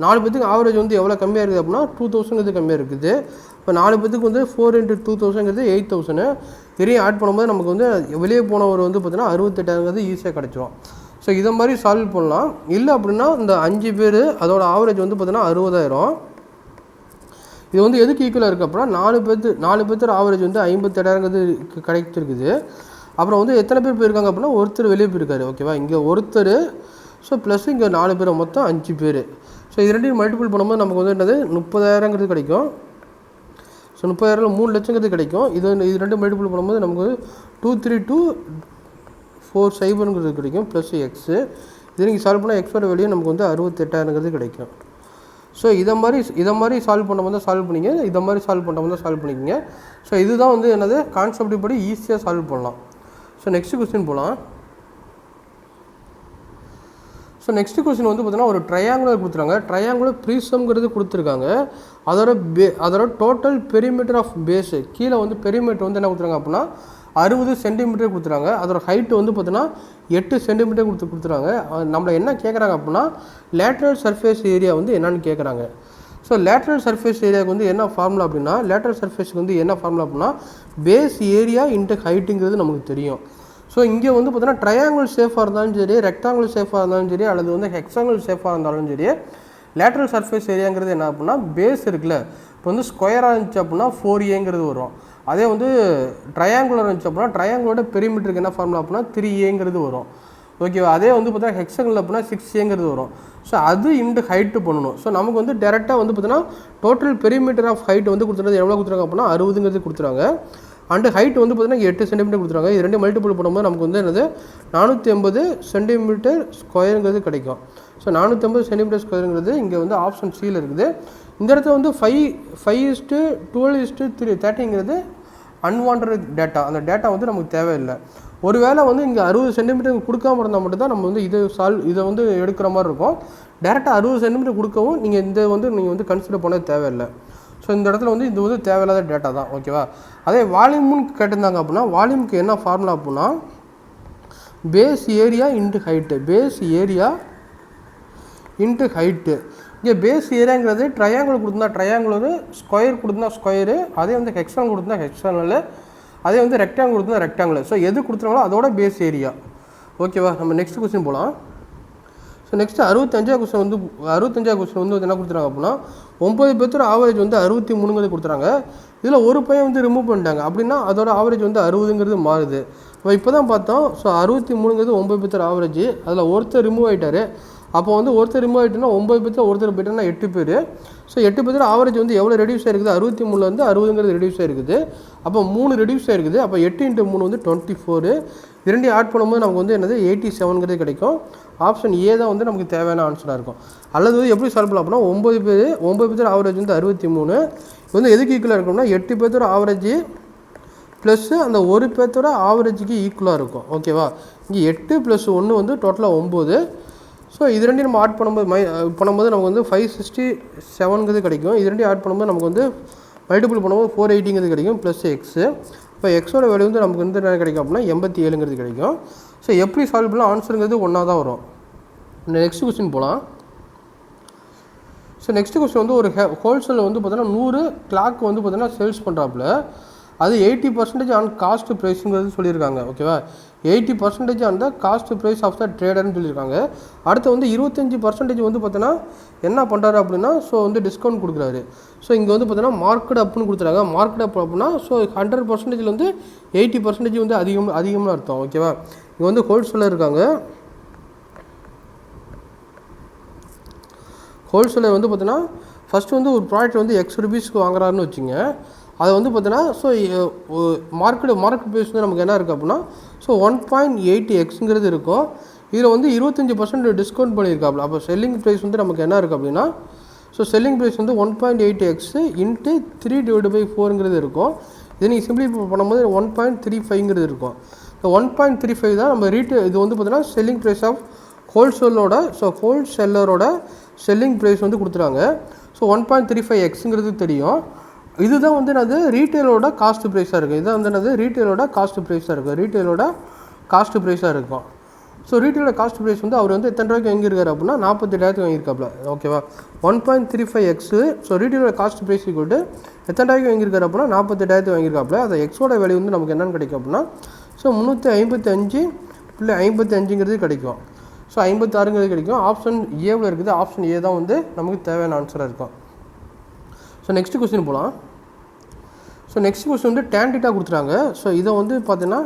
4 பேர்த்துக்கு ஆவரேஜ் வந்து எவ்வளோ கம்மியாக இருக்குது அப்படின்னா 2000 கம்மியாக இருக்குது. இப்போ 4 பேர்த்துக்கு வந்து 4 × 2000 8000. இதையும் ஆட் பண்ணும்போது நமக்கு வந்து வெளியே போனவர் வந்து பார்த்தீங்கன்னா 68,000 ஈஸியாக கிடச்சிரும். ஸோ இதை மாதிரி சால்வ் பண்ணலாம். இல்லை அப்படின்னா இந்த 5 பேர் அதோட ஆவரேஜ் வந்து பார்த்தீங்கன்னா 60,000. இது வந்து எதுக்கு ஈக்குவலாக இருக்குது அப்படின்னா 4 பேர்த்தோட ஆவரேஜ் வந்து 57,000 கிடைச்சிருக்குது. அப்புறம் வந்து எத்தனை பேர் போயிருக்காங்க அப்படின்னா ஒருத்தர் வெளியே போயிருக்காரு. ஓகேவா? இங்கே ஒருத்தர். ஸோ ப்ளஸ் இங்கே 4 பேர், மொத்தம் 5 பேர். ஸோ இது ரெண்டையும் மல்டிபிள் பண்ணும்போது நமக்கு வந்து என்னது 30,000 கிடைக்கும். ஸோ 30,000 3 லட்சங்கிறது கிடைக்கும். இது ரெண்டு மல்டிபிள் பண்ணும்போது நமக்கு 232,450 கிடைக்கும் ப்ளஸ் எக்ஸு. இது நீங்கள் சால்வ் பண்ணால் எக்ஸோட வெளியே நமக்கு வந்து 68,000 கிடைக்கும். ஸோ இதை மாதிரி சால்வ் பண்ணும்போது தான் சால்வ் பண்ணிங்க. இதை மாதிரி சால்வ் பண்ணும்போது தான் சால்வ் பண்ணிக்கோங்க. ஸோ இதுதான் வந்து என்னது கான்செப்ட் படி ஈஸியாக சால்வ் பண்ணலாம். ஸோ நெக்ஸ்ட் கொஸ்டின் போகலாம். ஸோ நெக்ஸ்ட் கொஸ்டின் வந்து பார்த்தீங்கன்னா ஒரு ட்ரையாங்குலர் கொடுத்துருக்காங்க. ட்ரையாங்குலர் ப்ரிசம்ங்கிறது கொடுத்துருக்காங்க. அதோட டோட்டல் பெரிமீட்டர் ஆஃப் பேஸு கீழே வந்து பெரிமீட்டர் வந்து என்ன கொடுத்துருக்காங்க அப்படின்னா 60 சென்டிமீட்டர் கொடுத்துருக்காங்க. அதோட ஹைட்டு வந்து பார்த்தீங்கன்னா 8 சென்டிமீட்டர் கொடுத்துருக்காங்க. நம்மளை என்ன கேட்குறாங்க அப்படின்னா லேட்ரல் சர்ஃபேஸ் ஏரியா வந்து என்னன்னு கேட்குறாங்க. ஸோ லேட்ரல் சர்ஃபேஸ் ஏரியாவுக்கு வந்து என்ன ஃபார்முலா அப்படின்னா பேஸ் ஏரியா இன்ட்டு ஹைட்டுங்கிறது நமக்கு தெரியும். ஸோ இங்கே வந்து பார்த்தீங்கன்னா ட்ரையாங்கிள் ஷேஃபாக இருந்தாலும் சரி, ரெக்டாங்கிள் ஷேஃபாக இருந்தாலும் சரி, அல்லது வந்து ஹெக்ஸாங்கிள் ஷேஃபாக இருந்தாலும் சரி, லேட்ரல் சர்ஃபேஸ் ஏரியாங்கிறது என்ன அப்படின்னா பேஸ் இருக்குல்ல, இப்போ வந்து ஸ்கொயராக இருந்துச்சு அப்படின்னா 4A வரும். அதே வந்து ட்ரையாங்குலர் இருந்துச்சு அப்படின்னா ட்ரையாங்குலோட பெரிமீட்டருக்கு என்ன ஃபார்முலா அப்படின்னா 3A வரும். ஓகேவா? அதே வந்து பார்த்தீங்கன்னா ஹெக்ஸாங்கிள் அப்படின்னா 6A வரும். ஸோ அது இன்ட்டு ஹைட்டு பண்ணணும். ஸோ நமக்கு வந்து டேரெக்டாக வந்து பார்த்தீங்கன்னா டோட்டல் பெரிமீட்டர் ஆஃப் ஹைட் வந்து கொடுத்துறது எவ்வளோ கொடுத்துருக்காங்க அப்படின்னா 60 கொடுத்துருவாங்க. அண்டு ஹைட் வந்து பார்த்தீங்கன்னா 8 சென்டிமீட்டர் கொடுத்துருவாங்க. இது ரெண்டு மல்டிபிள் பண்ணும்போது நமக்கு வந்து என்னது 450 சென்டிமீட்டர் ஸ்கொயருங்கிறது கிடைக்கும். ஸோ 450 சென்டிமீட்டர் ஸ்கொயருங்கிறது இங்கே வந்து ஆப்ஷன் சியில் இருக்குது. இந்த இடத்துல வந்து 5:12:30 அன்வான்ட் டேட்டா. அந்த டேட்டா வந்து நமக்கு தேவையில்லை. ஒருவேளை வந்து இங்கே 60 சென்டிமீட்டர் கொடுக்காம இருந்தால் மட்டும்தான் நம்ம வந்து இதை வந்து எடுக்கிற மாதிரி இருக்கும். டேரெக்டாக 60 சென்டிமீட்டர் கொடுக்கவும் நீங்கள் வந்து கன்சிடர் பண்ண தேவையில்லை. ஸோ இந்த இடத்துல வந்து இது வந்து தேவையில்லாத டேட்டா தான். ஓகேவா. அதே வால்யூம்னு கேட்டிருந்தாங்க அப்படின்னா வால்யூமுக்கு என்ன ஃபார்முலா அப்படின்னா base area into height. Base area into height. இங்கே பேஸ் ஏரியாங்கிறது ட்ரையாங்கிள் கொடுத்துருந்தா ட்ரையாங்கிள், ஸ்கொயர் கொடுத்துருந்தா ஸ்கொயரு, அதே வந்து ஹெக்ஸான் கொடுத்துருந்தா ஹெக்ஸானல், அதே வந்து ரெக்டாங்கிள் கொடுத்துருந்தா ரெக்டாங்கிள். ஸோ எது கொடுத்துருங்களோ அதோட பேஸ் ஏரியா. ஓகேவா. நம்ம நெக்ஸ்ட் கொஸ்டின் போகலாம். ஸோ நெக்ஸ்ட்டு 65 கொஸ்டின் வந்து என்ன கொடுத்துறாங்க அப்படின்னா 9 பேர்த்தோட ஆவரேஜ் வந்து 63 கொடுத்துறாங்க. இதில் ஒரு பையன் வந்து ரிமூவ் பண்ணிட்டாங்க அப்படின்னா அதோட ஆவரேஜ் வந்து 60ங்கிறது மாறுது. இப்போ தான் பார்த்தோம். ஸோ 63ங்கிறது 9 பேர்த்தோட ஆவரேஜ். அதில் ஒருத்தர் ரிமூவ் ஆகிட்டார். அப்போ வந்து ஒருத்தர் ரிமூவ் ஆகிட்டுன்னா 9 பேர்த்தில் ஒருத்தர் போய்ட்டுன்னா 8 பேர். ஸோ 8 பேர்த்தோட ஆவரேஜ் வந்து எவ்வளோ ரெடியூஸ் ஆகிருக்குது, 63லேருந்து 60ங்கிறது ரெடியூஸ் ஆகிருக்குது. அப்போ 3 ரெடியூஸ் ஆகிருக்குது. அப்போ 8 × 3 வந்து 24. இரண்டையும் ஆட் பண்ணும்போது நமக்கு வந்து என்னது 87ங்கிறது கிடைக்கும். ஆப்ஷன் ஏ தான் வந்து நமக்கு தேவையான ஆன்சராக இருக்கும். அல்லது எப்படி சால்வ் பண்ணலாம் அப்படின்னா 9 பேர்த்தோட ஆவரேஜ் வந்து 63. இது வந்து எதுக்கு ஈக்குவலாக இருக்கும்னா 8 பேர்த்தோட ஆவரேஜ் ப்ளஸ்ஸு அந்த ஒரு பேர்த்தோட ஆவரேஜுக்கு ஈக்குவலாக இருக்கும். ஓகேவா. இங்கே 8 + 1 வந்து டோட்டலாக 9. ஸோ இது ரெண்டையும் நம்ம ஆட் பண்ணும்போது நமக்கு வந்து 567ங்கிறது கிடைக்கும். இது ரெண்டையும் ஆட் பண்ணும்போது நமக்கு வந்து மல்டிபிள் பண்ணும்போது 480ங்கிறது கிடைக்கும் ப்ளஸ் எக்ஸு. இப்போ எக்ஸோட வேல்யூ வந்து நமக்கு வந்து என்ன கிடைக்கும் அப்படின்னா 87ங்கிறது கிடைக்கும். ஸோ எப்படி சால்வ் பண்ணலாம், ஆன்சருங்கிறது ஒன்றா தான் வரும். நெக்ஸ்ட் கொஸ்டின் போகலாம். ஸோ நெக்ஸ்ட் கொஸ்டின் வந்து ஒரு ஹோல்சேலில் வந்து பார்த்தீங்கன்னா 100 கிளாக் வந்து பார்த்தீங்கன்னா சேல்ஸ் பண்ணுறாப்புல அது 80% ஆன் காஸ்ட் ப்ரைஸுங்கிறது சொல்லியிருக்காங்க. ஓகேவா. 80% on the cost price of the ட்ரேடர்னு சொல்லியிருக்காங்க. அடுத்து வந்து 25% வந்து பார்த்தீங்கன்னா என்ன பண்ணுறாரு அப்படின்னா ஸோ வந்து டிஸ்கவுண்ட் கொடுக்குறாரு. ஸோ இங்கே வந்து பார்த்தீங்கன்னா மார்க்கெட் அப்னு கொடுத்துறாங்க. மார்க்கெட் அப் அப்படின்னா ஸோ 100% வந்து 80% வந்து அதிகமாக அர்த்தம். ஓகேவா. இங்கே வந்து ஹோல்சேலர் இருக்காங்க. ஹோல்சேலர் வந்து பார்த்தீங்கன்னா ஃபஸ்ட்டு வந்து ஒரு ப்ராடக்ட் வந்து X ரூபீஸ்க்கு வாங்குறாருன்னு வச்சுங்க. அது வந்து பார்த்தீங்கன்னா ஸோ மார்க்கெட் ப்ரைஸ் வந்து நமக்கு என்ன இருக்குது அப்படின்னா ஸோ 1.8x இருக்கும். இதில் வந்து 25% டிஸ்கவுண்ட் பண்ணியிருக்காப்புல. அப்போ செல்லிங் ப்ரைஸ் வந்து நமக்கு என்ன இருக்குது அப்படின்னா ஸோ செல்லிங் ப்ரைஸ் வந்து 1.8x × 3/4 இருக்கும். இதை நீங்கள் சிம்பிளிஃபை பண்ணும்போது 1.35 இருக்கும். இந்த 1.35 தான் நம்ம இது வந்து பார்த்தீங்கன்னா செல்லிங் ப்ரைஸ் ஆஃப் ஹோல்சேலரோட செல்லிங் ப்ரைஸ் வந்து கொடுத்துறாங்க. ஸோ 1.35x தெரியும். இதுதான் வந்து என்னது ரீட்டெயிலோட காஸ்ட் ப்ரைஸாக இருக்குது. இதுதான் வந்து என்னது ரீட்டெயிலோட காஸ்ட் ப்ரைஸாக இருக்கும். ஸோ ரீட்டெயிலோட காஸ்ட் ப்ரைஸ் வந்து அவர் வந்து எத்தனை ரூபாய்க்கு வாங்கியிருக்காரு அப்படின்னா 48,000 வாங்கியிருக்காப்புல. ஓகேவா. 1.35x. ஸோ ரீட்டெயிலோட காஸ்ட் ப்ரைஸ் ஈக்குவல் டு எத்தனை ரூபாய்க்கு வாங்கியிருக்காரு அப்படின்னா 48,000 வாங்கியிருக்காப்புல. அது எக்ஸோட வேல்யூ வந்து நமக்கு என்னென்னு கிடைக்கும் அப்படின்னா ஸோ 355.55ங்கிறது கிடைக்கும். ஸோ 56ங்கிறது கிடைக்கும். ஆப்ஷன் ஏவில் இருக்குது. ஆப்ஷன் ஏ தான் வந்து நமக்கு தேவையான ஆன்சராக இருக்கும். ஸோ நெக்ஸ்ட் கொஸ்டின் போகலாம். ஸோ நெக்ஸ்ட் கொஸ்டின் வந்து tan θ கொடுத்துறாங்க. ஸோ இதை வந்து பார்த்தீங்கன்னா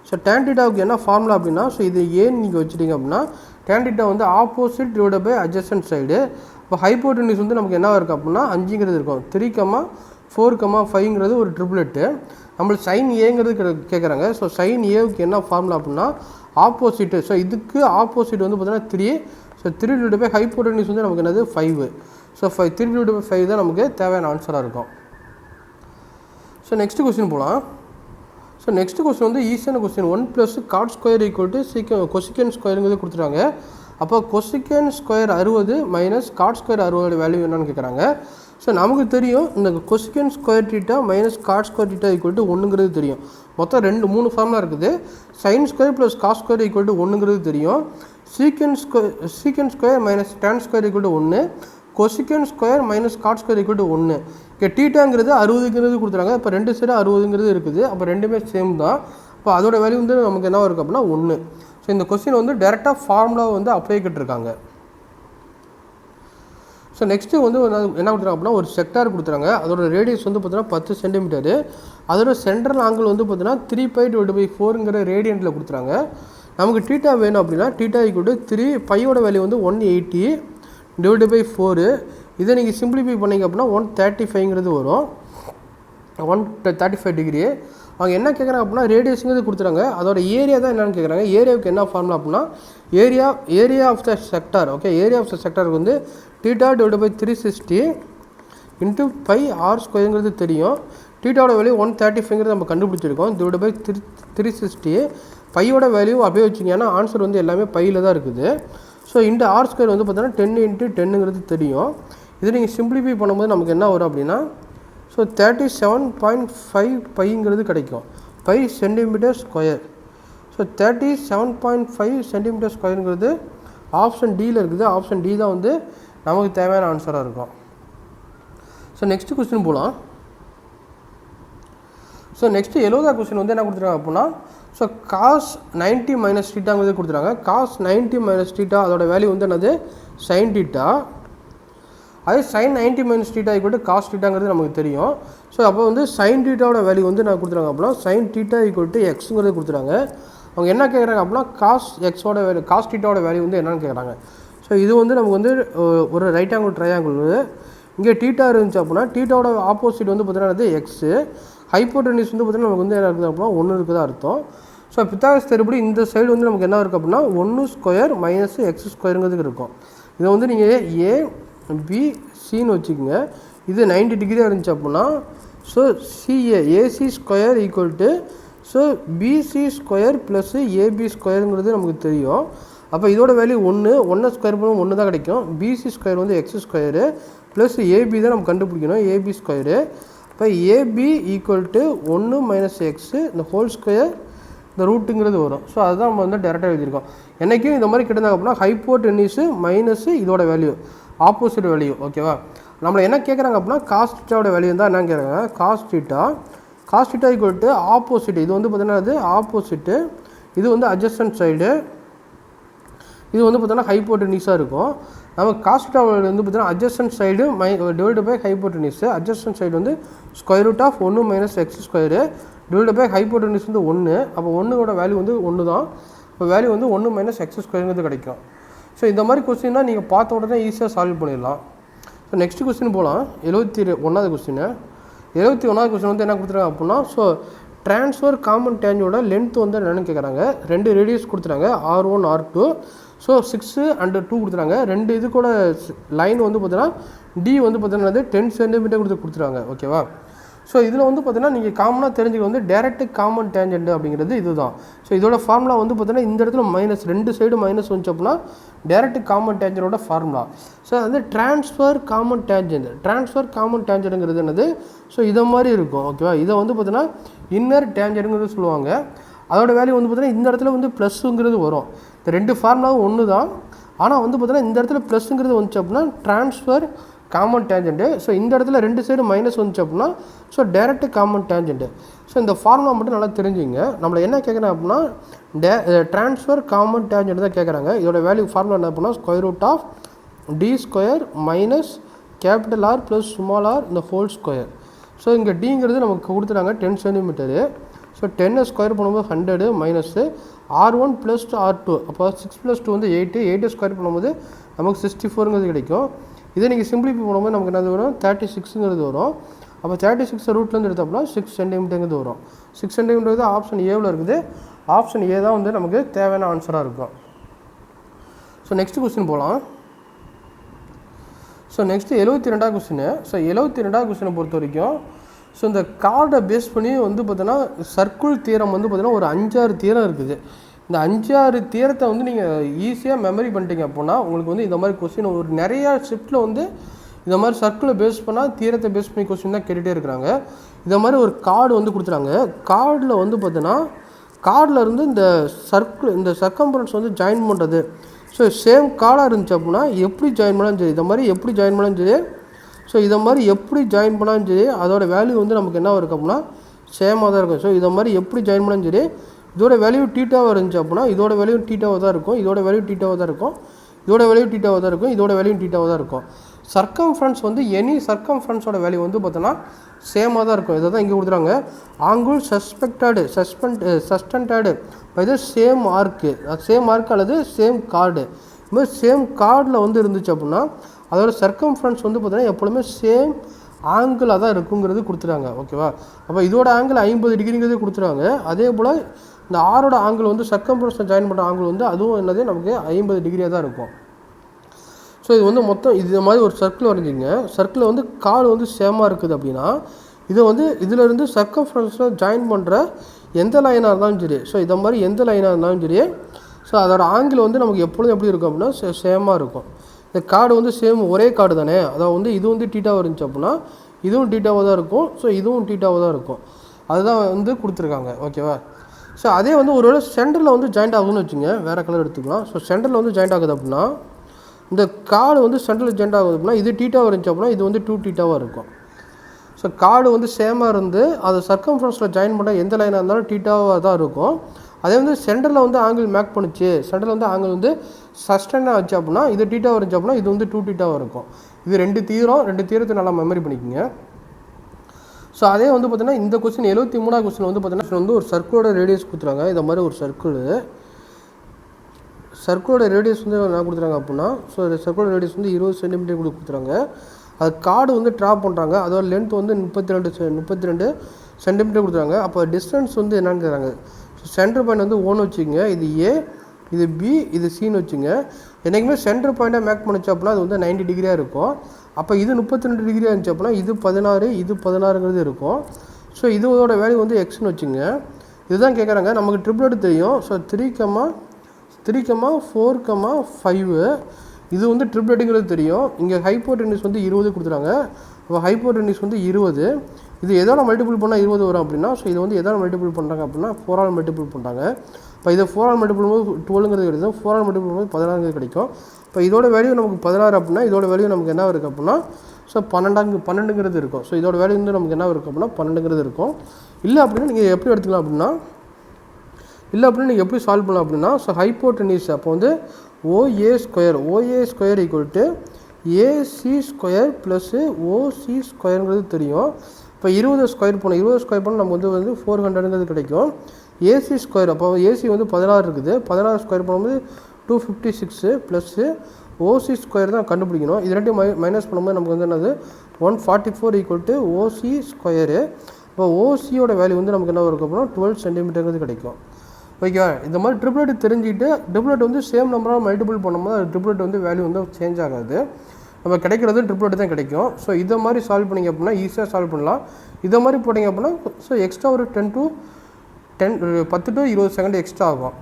ஸோ tan θவுக்கு என்ன ஃபார்முலா அப்படின்னா ஸோ இது ஏன்னு நீங்கள் வச்சுட்டிங்க அப்படின்னா tan θ வந்து opposite divided by adjacent side. இப்போ ஹைப்போட்டெனியூஸ் வந்து நமக்கு என்ன இருக்குது அப்படின்னா 5ங்கிறது இருக்கும். 3,4,5ங்கிறது ஒரு ட்ரிப்ளெட்டு. நம்மளுக்கு சைன் ஏங்கிறது கேட்குறாங்க. ஸோ சைன் ஏவுக்கு என்ன ஃபார்முலா அப்படின்னா ஆப்போசிட்டு. ஸோ இதுக்கு ஆப்போசிட் வந்து பார்த்தீங்கன்னா 3. ஸோ 3 டிவைடட் பை ஹைப்போட்டெனியூஸ் வந்து நமக்கு என்னது 5. ஸோ 3 டிவைடட் பை 5 தான் நமக்கு தேவையான ஆன்சராக இருக்கும். ஸோ நெக்ஸ்ட் கொஸ்டின் போகலாம். ஸோ நெக்ஸ்ட் கொஸ்டின் வந்து ஈஸியான கொஸ்டின். 1 + cot ஸ்கொயர் = கொசிகன் ஸ்கொயருங்கிறது கொடுத்துருக்காங்க. அப்போ cosecant square 60 - cot square 60 value என்னன்னு கேட்குறாங்க. ஸோ நமக்கு தெரியும் இந்த கொசிகன் ஸ்கொயர் θ - cot ஸ்கொயர் θ = 1ங்கிறது தெரியும். மொத்தம் 3 ஃபார்முலா இருக்குது. சைன் ஸ்கொயர் + cos ஸ்கொயர் = 1ங்கிறது தெரியும். Secant square - tan square = 1. Cosecant square - cot square = 1. இங்கே θங்கிறது 60ங்கிறது கொடுத்துறாங்க. இப்போ 2 சைடு 60ங்கிறது இருக்குது. அப்போ ரெண்டுமே சேம் தான். இப்போ அதோட வேல்யூ வந்து நமக்கு என்ன இருக்குது அப்படின்னா 1. ஸோ இந்த கொஸ்டின் வந்து டேரெக்டாக ஃபார்முலா வந்து அப்ளை பண்ணிருக்காங்க. ஸோ நெக்ஸ்ட்டு வந்து என்ன கொடுத்துறாங்க அப்படின்னா ஒரு செக்டார் கொடுத்துறாங்க. அதோட ரேடியஸ் வந்து பார்த்தீங்கன்னா 10 சென்டிமீட்டரு. அதோட சென்ட்ரல் ஆங்கிள் வந்து பார்த்தீங்கன்னா 3π/4ங்கிற ரேடியன்ட்டில் கொடுத்துறாங்க. நமக்கு θ வேணும் அப்படின்னா θ = 3. பையோட வேல்யூ வந்து 180 / 4. இதை நீங்கள் சிம்பிளிஃபை பண்ணிங்க அப்படின்னா 135ங்கிறது வரும். 135 டிகிரி. அவங்க என்ன கேட்குறாங்க அப்படின்னா ரேடியஸுங்கிறது கொடுத்துறாங்க. அதோட ஏரியா தான் என்னென்னு கேட்குறாங்க. ஏரியாவுக்கு என்ன ஃபார்முலா அப்படின்னா area of the sector. Okay. Area of the செக்டாருக்கு வந்து θ / 360 × πr² தெரியும். θவோட வேல்யூ 135ங்கிறது நம்ம கண்டுபிடிச்சிருக்கோம். / 360. பையோட வேல்யூ அப்படியே வச்சிங்கன்னா ஆன்சர் வந்து எல்லாமே பையில் தான் இருக்குது. ஸோ இந்த r² வந்து பார்த்தீங்கன்னா 10 × 10ங்கிறது தெரியும். இதை நீங்கள் சிம்பிளிஃபை பண்ணும்போது நமக்கு என்ன வரும் அப்படின்னா ஸோ 37.5 பைங்கிறது கிடைக்கும். Pi centimetre square. So 37.5 centimetre ஸ்கொயருங்கிறது ஆப்ஷன் டியில் இருக்குது. ஆப்ஷன் டி தான் வந்து நமக்கு தேவையான ஆன்சராக இருக்கும். ஸோ நெக்ஸ்ட் கொஸ்டின் போகலாம். ஸோ நெக்ஸ்ட்டு 70வது கொஸ்டின் வந்து என்ன கொடுத்துருக்காங்க அப்படின்னா, ஸோ காஸ் 90 மைனஸ் டீட்டாங்கிறது கொடுத்துருக்காங்க. காஸ் 90 மைனஸ் டீட்டா அதோட வேல்யூ வந்து என்னது சைன் டீட்டா. அதே sine 90 minus theta equal to cos டீட்டாங்கிறது நமக்கு தெரியும். ஸோ அப்போ வந்து சைன் டீட்டாவோட வேல்யூ வந்து நான் கொடுத்துருக்காங்க அப்படின்னா சைன் டீட்டா ஈக்குவல் டு எக்ஸுங்கிறது கொடுத்துருக்காங்க. அவங்க என்ன கேட்குறாங்க அப்படின்னா காஸ் எக்ஸோட வேல்யூ காஸ் டீட்டாவோட வேல்யூ வந்து என்னென்னு கேட்குறாங்க. ஸோ இது வந்து நமக்கு வந்து ஒரு ரைட் ஆங்கிள் ட்ரையாங்கிள். இங்கே டீட்டா இருந்துச்சு அப்படின்னா டீட்டாவோட ஆப்போசிட் வந்து பார்த்தீங்கன்னா எக்ஸு. ஹைப்போட்டெனியூஸ் வந்து பார்த்தீங்கன்னா நமக்கு வந்து என்ன இருக்குது அப்படின்னா 1 இருக்குதா அர்த்தம். ஸோ பித்தாகரஸ் தேற்றப்படி இந்த சைடு வந்து நமக்கு என்ன இருக்குது அப்படின்னா 1 ஸ்கொயர் மைனஸ் எக்ஸ் ஸ்கொயருங்கிறதுக்கு இருக்கும். இதை வந்து நீங்கள் ஏபிசின்னு வச்சுக்கோங்க. இது 90 டிகிரியாக இருந்துச்சு அப்படின்னா so AC square equal to so BC square plus AB ஸ்கொயருங்கிறது நமக்கு தெரியும். அப்போ இதோட வேல்யூ 1 ஸ்கொயர் பண்ணும் 1 தான் கிடைக்கும். பிசி ஸ்கொயர் வந்து எக்ஸ் ஸ்கொயரு ப்ளஸ் ஏபி தான் நம்ம கண்டுபிடிக்கணும், ஏபி ஸ்கொயரு. இப்போ AB equal to 1 minus x இந்த ஹோல் ஸ்கொயர் இந்த ரூட்டுங்கிறது வரும். ஸோ அதுதான் நம்ம வந்து டேரெக்டாக எழுதியிருக்கோம். என்றைக்கும் இந்த மாதிரி கிட்டந்தாங்க அப்படின்னா ஹைப்போட்டெனியூஸு மைனஸு இதோட வேல்யூ ஆப்போசிட் வேல்யூ. ஓகேவா? நம்மளை என்ன கேட்குறாங்க அப்படின்னா காஸ் டீட்டாவோட வேல்யூ தான் என்ன கேட்குறாங்க. Cos theta equal to opposite. இது வந்து பார்த்தீங்கன்னா அது ஆப்போசிட்டு. இது வந்து அட்ஜஸ்டன்ட் சைடு. இது வந்து பார்த்தீங்கன்னா ஹைப்போட்டெனியூஸாக இருக்கும். நம்ம காஸ் டீட்டா வந்து பார்த்தீங்கன்னா adjacent side divide by hypotenuse. Adjacent side வந்து square root of 1 minus X square divide by hypotenuse வந்து 1. அப்போ 1ஓட வேல்யூ வந்து 1 தான். இப்போ வேல்யூ வந்து 1 மைனஸ் எக்ஸ் ஸ்கொயருங்கிறது கிடைக்கும். ஸோ இந்த மாதிரி கொஸ்டின் தான் நீங்கள் பார்த்த உடனே ஈஸியாக சால்வ் பண்ணிடலாம். ஸோ நெக்ஸ்ட் கொஸ்டின் போகலாம். 71வது கொஸ்டின். 71வது கொஸ்டின் வந்து என்ன கொடுத்துருக்காங்க அப்படின்னா ஸோ ட்ரான்ஸ்ஃபர் காமன் டேஞ்சோட லென்த் வந்து என்னென்னு கேட்குறாங்க. 2 ரேடியஸ் கொடுத்துறாங்க R1 R2. ஸோ 6 and 2 கொடுத்துறாங்க. 2 இது கூட லைன் வந்து பார்த்தீங்கன்னா டி வந்து பார்த்தீங்கன்னா 10 சென்டிமீட்டர் கொடுத்துருக்காங்க. ஓகேவா? ஸோ இதில் வந்து பார்த்தீங்கன்னா நீங்கள் காமனாக தெரிஞ்சுக்க வந்து டேரக்ட் காமன் டேஞ்சன்ட் அப்படிங்கிறது இதுதான். ஸோ இதோட ஃபார்முலா வந்து பார்த்தீங்கன்னா இந்த இடத்துல மைனஸ் 2 சைடு மைனஸ் வந்துச்சு அப்படின்னா டேரக்ட் காமன் டேஞ்சனோட ஃபார்முலா. ஸோ அது ட்ரான்ஸ்ஃபர் காமன் டேஞ்சன்ட்ங்கிறது என்னது. ஸோ இதை மாதிரி இருக்கும். ஓகேவா? இதை வந்து பார்த்தீங்கன்னா இன்னர் டேஞ்சன்ட்ங்கிறது சொல்லுவாங்க. அதோட வேல்யூ வந்து பார்த்தீங்கன்னா இந்த இடத்துல வந்து ப்ளஸ்ஸுங்கிறது வரும். இந்த 2 ஃபார்முலாவும் ஒன்று தான். ஆனால் வந்து பார்த்தீங்கன்னா இந்த இடத்துல ப்ளஸ்ஸுங்கிறது வந்துச்சு அப்படின்னா ட்ரான்ஸ்ஃபர் காமன் டேஞ்சன்ட்டு. ஸோ இந்த இடத்துல 2 சைடு மைனஸ் வந்துச்சு அப்படின்னா so direct common tangent. So இந்த ஃபார்முலா மட்டும் நல்லா தெரிஞ்சுங்க. நம்மளை என்ன கேட்குறேன் அப்படின்னா ட்ரான்ஸ்ஃபர் காமன் டேஞ்சன்ட் தான் கேட்குறாங்க. இதோட வேல்யூ ஃபார்முலா என்ன அப்படின்னா square root of D square minus capital R plus small R இந்த ஹோல் ஸ்கொயர். ஸோ இங்கே டிங்கிறது நமக்கு கொடுத்துறாங்க 10 சென்டிமீட்டரு. ஸோ 10 ஸ்கொயர் பண்ணும்போது 100 மைனஸு R1 ப்ளஸ் R2. அப்போ 6 + 2 வந்து 8 ஸ்கொயர் பண்ணும்போது நமக்கு 64ங்கிறது கிடைக்கும். இதை நீங்கள் சிம்பிளிஃபை பண்ணும்போது நமக்கு என்னது வரும் 36ங்கிறது வரும். அப்போ 36 ரூட்லேருந்து எடுத்தோம்னா 6 சென்டிமீட்டருங்கிறது வரும். 6 சென்டிமீட்டர் தான் ஆப்ஷன் ஏவில் இருக்குது. ஆப்ஷன் ஏ தான் வந்து நமக்கு தேவையான ஆன்சராக இருக்கும். ஸோ நெக்ஸ்ட் கொஸ்டின் போகலாம். ஸோ நெக்ஸ்ட்டு 72வது கொஸ்டின். ஸோ 72வது கொஸ்டினை பொறுத்த வரைக்கும் ஸோ இந்த கார்டை பேஸ் பண்ணி வந்து பார்த்தீங்கன்னா சர்க்கிள் தியரம் வந்து பார்த்தீங்கன்னா ஒரு 5-6 தியரம் இருக்குது. இந்த 5-6 தியரத்தை வந்து நீங்கள் ஈஸியாக மெமரி பண்ணிட்டீங்க அப்படின்னா உங்களுக்கு வந்து இந்த மாதிரி கொஸ்டின் ஒரு நிறையா ஷிஃப்ட்டில் வந்து இந்த மாதிரி சர்க்கிளை பேஸ் பண்ணால் தியரத்தை பேஸ் பண்ணி கொஸ்டின் தான் கேட்டுகிட்டே இருக்கிறாங்க. இந்த மாதிரி ஒரு கார்டு வந்து கொடுத்துறாங்க. கார்டில் வந்து பார்த்தீங்கன்னா கார்டில் இருந்து இந்த சர்க்கம்ஃபரன்ஸ் வந்து ஜாயின் பண்ணுறது. ஸோ சேம் கார்டாக இருந்துச்சு அப்படின்னா எப்படி ஜாயின் பண்ணாலும் சரி, இதை மாதிரி எப்படி ஜாயின் பண்ணாலும் சரி, ஸோ இதை மாதிரி எப்படி ஜாயின் பண்ணாலும் சரி அதோட வேல்யூ வந்து நமக்கு என்ன இருக்கும் அப்படின்னா சேமாக தான் இருக்கும். ஸோ இதை மாதிரி எப்படி ஜாயின் பண்ணாலும் சரி இதோட வேல்யூ டீட்டாவாக இருந்துச்சு அப்படின்னா இதோட வேல்யூ டீட்டாவாக தான் இருக்கும், இதோட வேல்யூ டீட்டாவாக தான் இருக்கும், இதோட வேல்யூ டீட்டாவாக தான் இருக்கும், இதோட வேல்யூ டீட்டாவாக தான் இருக்கும். சர்க்கம்ஃபரன்ஸ் வந்து எனி சர்க்கம்ஃபரன்ஸோட வேல்யூ வந்து பார்த்தோன்னா சேமாக தான் இருக்கும். இதை தான் இங்கே கொடுத்துறாங்க. ஆங்கிள் சஸ்டெண்டடு பை த சேம் ஆர்க்கு அல்லது சேம் கார்டு. இது மாதிரி சேம் கார்டில் வந்து இருந்துச்சு அப்படின்னா அதோட சர்க்கம்ஃபரன்ஸ் வந்து பார்த்தீங்கன்னா எப்பொழுதுமே சேம் ஆங்கிளாக தான் இருக்குங்கிறது கொடுத்துறாங்க. ஓகேவா? அப்போ இதோட ஆங்கிள் 50 டிகிரிங்கிறது கொடுத்துறாங்க. அதே போல் இந்த ஆரோட ஆங்கிள் வந்து சர்க்கம்ஃபரன்ஸை ஜாயின் பண்ணுற ஆங்கிள் வந்து அதுவும் என்னது நமக்கு 50 டிகிரியாக தான் இருக்கும். ஸோ இது வந்து மொத்தம் இது மாதிரி ஒரு சர்க்கிள் வரைஞ்சிங்க. சர்க்கிளில் வந்து கால் வந்து சேமாக இருக்குது அப்படின்னா இதை வந்து இதிலேருந்து சர்க்கம்ஃபரன்ஸில் ஜாயின் பண்ணுற எந்த லைனாக இருந்தாலும் சரி, ஸோ இதை மாதிரி எந்த லைனாக இருந்தாலும் சரி, ஸோ அதோட ஆங்கிள் வந்து நமக்கு எப்பொழுதும் எப்படி இருக்கும் அப்படின்னா சேமாக இருக்கும். இந்த கார்டு வந்து சேம் ஒரே கார்டு தானே, அதாவது வந்து இது வந்து டீட்டாவாக இருந்துச்சு அப்படின்னா இதுவும் டீட்டாவாக தான் இருக்கும். ஸோ இதுவும் டீட்டாவாக தான் இருக்கும். அதுதான் வந்து கொடுத்துருக்காங்க. ஓகேவா? ஸோ அதே வந்து ஒருவேளை சென்டரில் வந்து ஜாயிண்ட் ஆகுதுன்னு வச்சுங்க, வேறு கலர் எடுத்துக்கலாம். ஸோ சென்டரில் வந்து ஜாயிண்ட் ஆகுது அப்படின்னா, இந்த கார்டு வந்து சென்டரில் ஜாயிண்ட் ஆகுது அப்படின்னா இது டீட்டாவாக இருந்துச்சு அப்படின்னா இது வந்து 2 டீட்டாவாக இருக்கும். ஸோ கார்டு வந்து சேமாக இருந்து அது சர்க்கம்ஃபரன்ஸில் ஜாயின் பண்ண எந்த லைனாக இருந்தாலும் டீட்டாவாக தான் இருக்கும். அதே வந்து சென்டரில் வந்து ஆங்கிள் மேக் பண்ணுச்சு, சென்டரில் வந்து ஆங்கிள் வந்து சஸ்டெயினாக ஆச்சு அப்படின்னா இது டீட்டாவாக இருந்துச்சு அப்படின்னா இது வந்து 2 டீட்டாவாக இருக்கும். இது 2 தீரத்தை நல்லா மெமரி பண்ணிக்கோங்க. ஸோ அதே வந்து பார்த்தீங்கன்னா இந்த கொஸ்டின் 73வது கொஸ்டின் வந்து பார்த்தீங்கன்னா வந்து ஒரு சர்க்கிளோட ரேடியஸ் கொடுத்துறாங்க. இந்த மாதிரி ஒரு சர்க்கிளோட ரேடியஸ் வந்து என்ன கொடுத்துறாங்க அப்படின்னா, ஸோ சர்க்கிளோட ரேடியஸ் வந்து 20 சென்டிமீட்டர் கொடுத்துறாங்க. அது கார்டு வந்து ட்ரா பண்ணுறாங்க. அதோட லென்த் வந்து 32 சென்டிமீட்டர் கொடுத்துறாங்க. அப்போ டிஸ்டன்ஸ் வந்து என்னன்னு கேட்குறாங்க. ஸோ சென்டர் பாயிண்ட் வந்து 1 வச்சுங்க, இது ஏ, இது பி, இது சின்னு வச்சுங்க. என்றைக்குமே சென்டர் பாயிண்ட்டாக மேக் பண்ணிச்சு அப்படின்னா அது வந்து 90 டிகிரியாக இருக்கும். அப்போ இது 32 டிகிரியாக இருந்துச்சு அப்படின்னா இது 16, இது 16ங்கிறது இருக்கும். ஸோ இதோட வேல்யூ வந்து எக்ஸ்னு வச்சுங்க. இதுதான் கேட்குறாங்க. நமக்கு ட்ரிபிள் தெரியும். ஸோ 3,4,5 இது வந்து ட்ரிப்ளெட்டுங்கிறது தெரியும். இங்கே ஹைப்போடென்யூஸ் வந்து 20 கொடுத்துறாங்க. அப்போ ஹைப்போடென்யூஸ் வந்து 20. இது எதால் மல்டிபிள் பண்ணால் 20 வரும் அப்படின்னா, ஸோ இது வந்து எதால் மல்டிபிள் பண்ணுறாங்க அப்படின்னா 4ஆல் மல்டிபிள் பண்ணுறாங்க. இப்போ இதை 4ஆல் மல்டிபிள் பண்ணும்போது 12ங்கிறது கிடைக்கும். 4ஆல் மல்டிபிள் பண்ணும்போது 16ங்கிறது கிடைக்கும். இப்போ இதோட வேல்யூ நமக்கு 16 அப்படின்னா இதோட வேல்யூ நமக்கு என்ன இருக்குது அப்படின்னா, ஸோ 12ங்கிறது இருக்கும். ஸோ இதோட வேல்யூ வந்து நமக்கு என்ன இருக்குது அப்படின்னா 12ங்கிறது இருக்கும். இல்லை அப்படின்னா நீங்கள் எப்படி எடுத்துக்கலாம் அப்படின்னா, நீங்கள் எப்படி சால்வ் பண்ணலாம் அப்படின்னா, ஸோ ஹைப்போடென்யூஸ் அப்போ வந்து OA square equal to AC square plus OC ஸ்கொயருங்கிறது தெரியும். இப்போ 20 ஸ்கொயர் பண்ணால் நமக்கு வந்து 400ங்கிறது கிடைக்கும். AC ஸ்கொயர் அப்போ AC வந்து 16 இருக்குது. 16 ஸ்கொயர் பண்ணும்போது 256 ப்ளஸ்ஸு OC ஸ்கொயர் தான் கண்டுபிடிக்கணும். இது ரெண்டையும் மைனஸ் பண்ணும்போது நமக்கு வந்து என்னது 144 ஈக்குவல் டு OC ஸ்கொயரு. இப்போ OCயோட வேல்யூ வந்து நமக்கு என்ன இருக்கும் அப்படின்னா 12 சென்டிமீட்டருங்கிறது கிடைக்கும். ஓகேவா? இந்த மாதிரி ட்ரிப்ளெட் தெரிஞ்சுக்கிட்டு ட்ரிப்ளெட் வந்து சேம் நம்பராக மல்டிபிள் பண்ணும்போது அது ட்ரிப்ளெட் வந்து வேல்யூ வந்து சேஞ்ச் ஆகாது. நம்ம கிடைக்கிறது ட்ரிப்ளெட் தான் கிடைக்கும். ஸோ இதை மாதிரி சால்வ் பண்ணிங்க அப்படின்னா ஈஸியாக சால்வ் பண்ணலாம். இதை மாதிரி போட்டிங்க அப்படின்னா ஸோ எக்ஸ்ட்ரா ஒரு 10 to 20 செகண்ட் எக்ஸ்ட்ரா ஆகும்.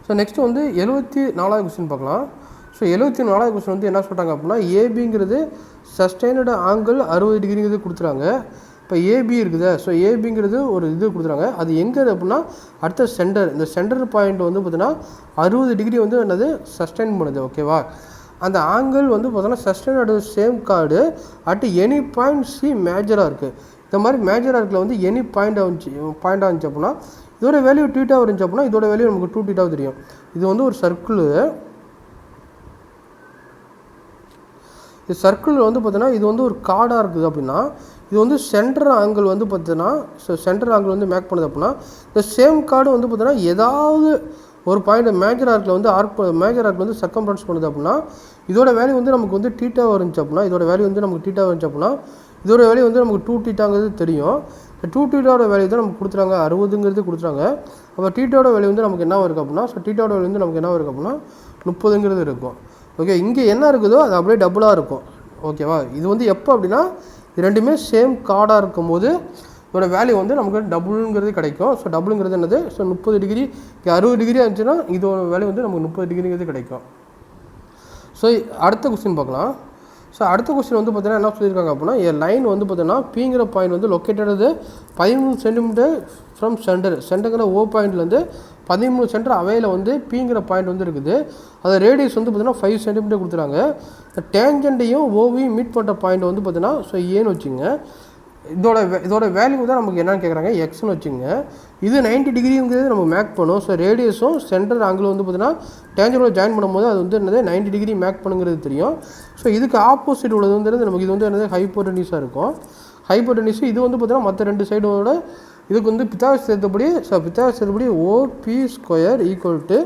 ஸோ நெக்ஸ்ட்டு வந்து 74வது கொஸ்டின் பார்க்கலாம். ஸோ 74வது கொஸ்டின் வந்து என்ன சொல்கிறாங்க அப்படின்னா, ஏபிங்கிறது சஸ்டெயினடு ஆங்கிள் 60 டிகிரிங்கிறது கொடுத்துறாங்க. இப்போ ஏபி இருக்குதா, ஸோ ஏபிங்கிறது ஒரு இது கொடுத்துறாங்க. அது எங்கே அப்படின்னா அடுத்த சென்டர், இந்த சென்டர் பாயிண்ட் வந்து பார்த்தீங்கன்னா 60 டிகிரி வந்து என்னது சஸ்டெயின் பண்ணுது. ஓகேவா? அந்த ஆங்கிள் வந்து பார்த்தோன்னா sustained same chord at any point C மேஜராக இருக்குது. இந்த மாதிரி மேஜராக இருக்கிற வந்து எனி பாயிண்டாக இருந்துச்சு அப்படின்னா இதோட வேல்யூ டீட்டாக இருந்துச்சு அப்படின்னா இதோட வேல்யூ நமக்கு 2 டீட்டாக தெரியும். இது வந்து ஒரு சர்க்கிள். இது சர்க்கிள் வந்து பார்த்தீங்கன்னா இது வந்து ஒரு கார்டாக இருக்குது அப்படின்னா இது வந்து சென்டர் ஆங்கிள் வந்து பார்த்தீங்கன்னா, ஸோ சென்டர் ஆங்கிள் வந்து மேக் பண்ணுது அப்படின்னா இந்த சேம் கார்டு வந்து பார்த்தீங்கன்னா ஏதாவது ஒரு பாயிண்ட் மேஜர் ஆர்க்கில் வந்து வந்து சர்க்கம்ஃபரன்ஸ் பண்ணுது அப்படின்னா இதோட வேல்யூ வந்து நமக்கு வந்து டீட்டாக இருந்துச்சு அப்படின்னா இதோட வேல்யூ வந்து நமக்கு டீட்டாக இருந்துச்சு அப்படின்னா இதோட வேல்யூ வந்து நமக்கு 2 டீட்டாங்கிறது தெரியும். இந்த 2 டீட்டாவோட வேல்யூ தான் நமக்கு கொடுத்துறாங்க, 60ங்கிறது கொடுத்துறாங்க. அப்போ டீட்டாவோட வேல்யூ வந்து நமக்கு என்ன இருக்குது அப்படின்னா, ஸோ டீட்டாவோட வேல்யூ வந்து நமக்கு என்ன இருக்குது அப்படின்னா 30ங்கிறது இருக்கும். ஓகே, இங்கே என்ன இருக்குதோ அது அப்படியே டபுளாக இருக்கும். ஓகேவா? இது வந்து எப்போ அப்படின்னா இது ரெண்டுமே சேம் கார்டாக இருக்கும்போது இதோட வேல்யூ வந்து நமக்கு டபுளுங்கிறது கிடைக்கும். ஸோ டபுளுங்கிறது என்னது, ஸோ 30 டிகிரி 60 டிகிரி இருந்துச்சுன்னா இதோட வேல்யூ வந்து நமக்கு 30 டிகிரிங்கிறது கிடைக்கும். ஸோ அடுத்த கொஸ்டின் பார்க்கலாம். ஸோ அடுத்த கொஸ்டின் வந்து பார்த்தீங்கன்னா என்ன சொல்லியிருக்காங்க அப்படின்னா, லைன் வந்து பார்த்தீங்கன்னா பிங்கிற பாயிண்ட் வந்து லொக்கேட்டடு 13 சென்டிமீட்டர் ஃப்ரம் சென்டருங்கிற ஓ பாயிண்ட்லேருந்து 13 சென்டர் அவையில் வந்து பிங்கிற பாயிண்ட் வந்து இருக்குது. அது ரேடியஸ் வந்து பார்த்தீங்கன்னா 5 சென்டிமீட்டர் கொடுத்துறாங்க. டேஞ்சண்ட்டையும் ஓவையும் மீட் பண்ணுற பாயிண்ட் வந்து பார்த்தீங்கன்னா ஸோ ஏன்னு வச்சுங்க. இதோட வேல்யூ தான் நமக்கு என்னென்னு கேட்குறாங்க, எக்ஸ்னு வச்சுங்க. இது 90 டிகிரிங்கிறது நம்ம மேக் பண்ணும். ஸோ ரேடியஸும் சென்டர் ஆங்கிள் வந்து பார்த்தீங்கன்னா டேஞ்சரோட ஜாயின் பண்ணும்போது அது வந்து என்னது 90 டிகிரி மேக் பண்ணுங்கிறது தெரியும். ஸோ இதுக்கு ஆப்போசிட் உள்ளது வந்து நமக்கு இது வந்து என்னது ஹைப்போடென்யூஸாக இருக்கும். ஹைப்போடென்யூஸ் இது வந்து பார்த்தீங்கன்னா மற்ற 2 சைடோட இதுக்கு வந்து பித்தாகரஸ் தேற்றப்படி, ஸோ பித்தாகரஸ் தேற்றப்படி OB square equal to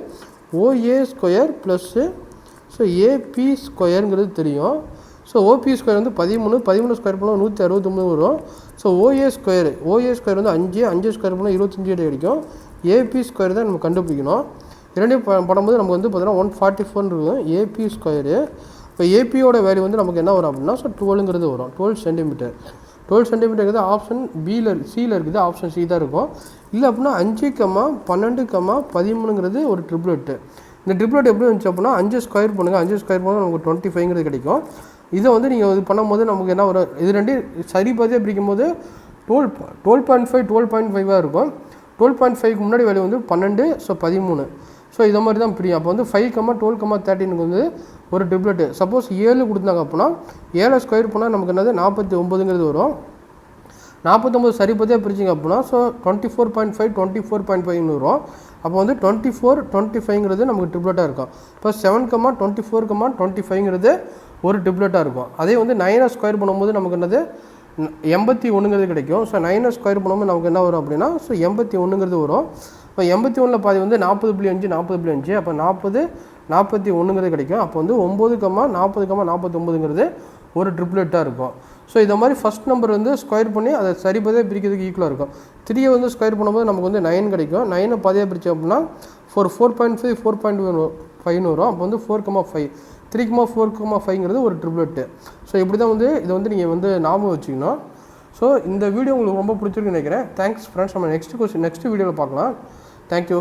OA square plus so AB ஸ்கொயருங்கிறது தெரியும். ஸோ ஓபி ஸ்கொயர் வந்து 13 ஸ்கொயர் பண்ணால் 169 வரும். ஸோ ஓஏ ஸ்கொயர் வந்து 5 ஸ்கொயர் பண்ணால் 25 கிடைக்கும். ஏபி ஸ்கொயர் தான் நம்ம கண்டுபிடிக்கணும். இரண்டையும் பண்ணும்போது நமக்கு வந்து பார்த்தீங்கன்னா 144 இருக்கும் ஏபி ஸ்கொயரு. இப்போ ஏபியோட வேல்யூ வந்து நமக்கு என்ன வரும் அப்படின்னா, ஸோ 12ங்கிறது வரும். 12 சென்டிமீட்டர் இருக்குது. ஆப்ஷன் சியில் இருக்குது. ஆப்ஷன் சி தான் இருக்கும். இல்லை அப்படின்னா 5, 12, 13ங்கிறது ஒரு ட்ரிப்ளெட்டு. இந்த ட்ரிப்ளெட் எப்படி இருந்துச்சு அப்படின்னா 5 ஸ்கொயர் பண்ணுங்கள். 5 ஸ்கொயர் பண்ணால் நமக்கு 25ங்கிறது கிடைக்கும். இதை வந்து நீங்கள் இது பண்ணும்போது நமக்கு என்ன வரும், இது ரெண்டையும் சரி பாதியாக பிரிக்கும்போது 12.5 12.5 இருக்கும். 12.5க்கு முன்னாடி வேல்யூ வந்து 12, ஸோ 13. ஸோ இதை மாதிரி தான் பிரியும். அப்போ வந்து 5, 12, 13க்கு வந்து ஒரு ட்ரிப்ளெட்டு. சப்போஸ் 7 கொடுத்தாங்க அப்படின்னா 7 ஸ்கொயர் பண்ணால் நமக்கு என்னது 49ங்கிறது வரும். 49 சரி பாதியாக பிரிச்சிங்க அப்படின்னா ஸோ 24.5 24.5ன்னு வரும். அப்போ வந்து 24 25ங்கிறது நமக்கு ட்ரிப்ளெட்டாக இருக்கும். இப்போ 7, 24, 25ங்கிறது ஒரு ட்ரிப்ளெட்டாக இருக்கும். அதே வந்து 9 ஸ்கொயர் பண்ணும்போது நமக்கு என்னது 81ங்கிறது கிடைக்கும். ஸோ 9 ஸ்கொயர் பண்ணும்போது நமக்கு என்ன வரும் அப்படின்னா ஸோ 81ங்கிறது வரும். இப்போ 81ல் பாதி வந்து 40.5 40.5, அப்போ 40 41ங்கிறது கிடைக்கும். அப்போ வந்து 9, 40, 49ங்கிறது ஒரு ட்ரிப்ளெட்டாக இருக்கும். ஸோ இதை மாதிரி ஃபஸ்ட் நம்பர் வந்து ஸ்கொயர் பண்ணி அதை சரி பாதியாக பிரிக்கிறதுக்கு ஈக்குவலாக இருக்கும். 3 வந்து ஸ்கொயர் பண்ணும்போது நமக்கு வந்து 9 கிடைக்கும். 9 பாதியாக பிரித்தோம் அப்படின்னா 4.5 4.5ன்னு வரும். அப்போ வந்து 4, 5 3, 4, 5ங்கிறது ஒரு ட்ரிப்ளெட்டு. ஸோ இப்படி தான் வந்து இதை வந்து நீங்கள் வந்து ஞாபகம் வச்சுக்கணும். ஸோ இந்த வீடியோ உங்களுக்கு ரொம்ப பிடிச்சிருக்குன்னு நினைக்கிறேன். Thanks friends. நம்ம நெக்ஸ்ட் வீடியோவில் பார்க்கலாம். தேங்க்யூ.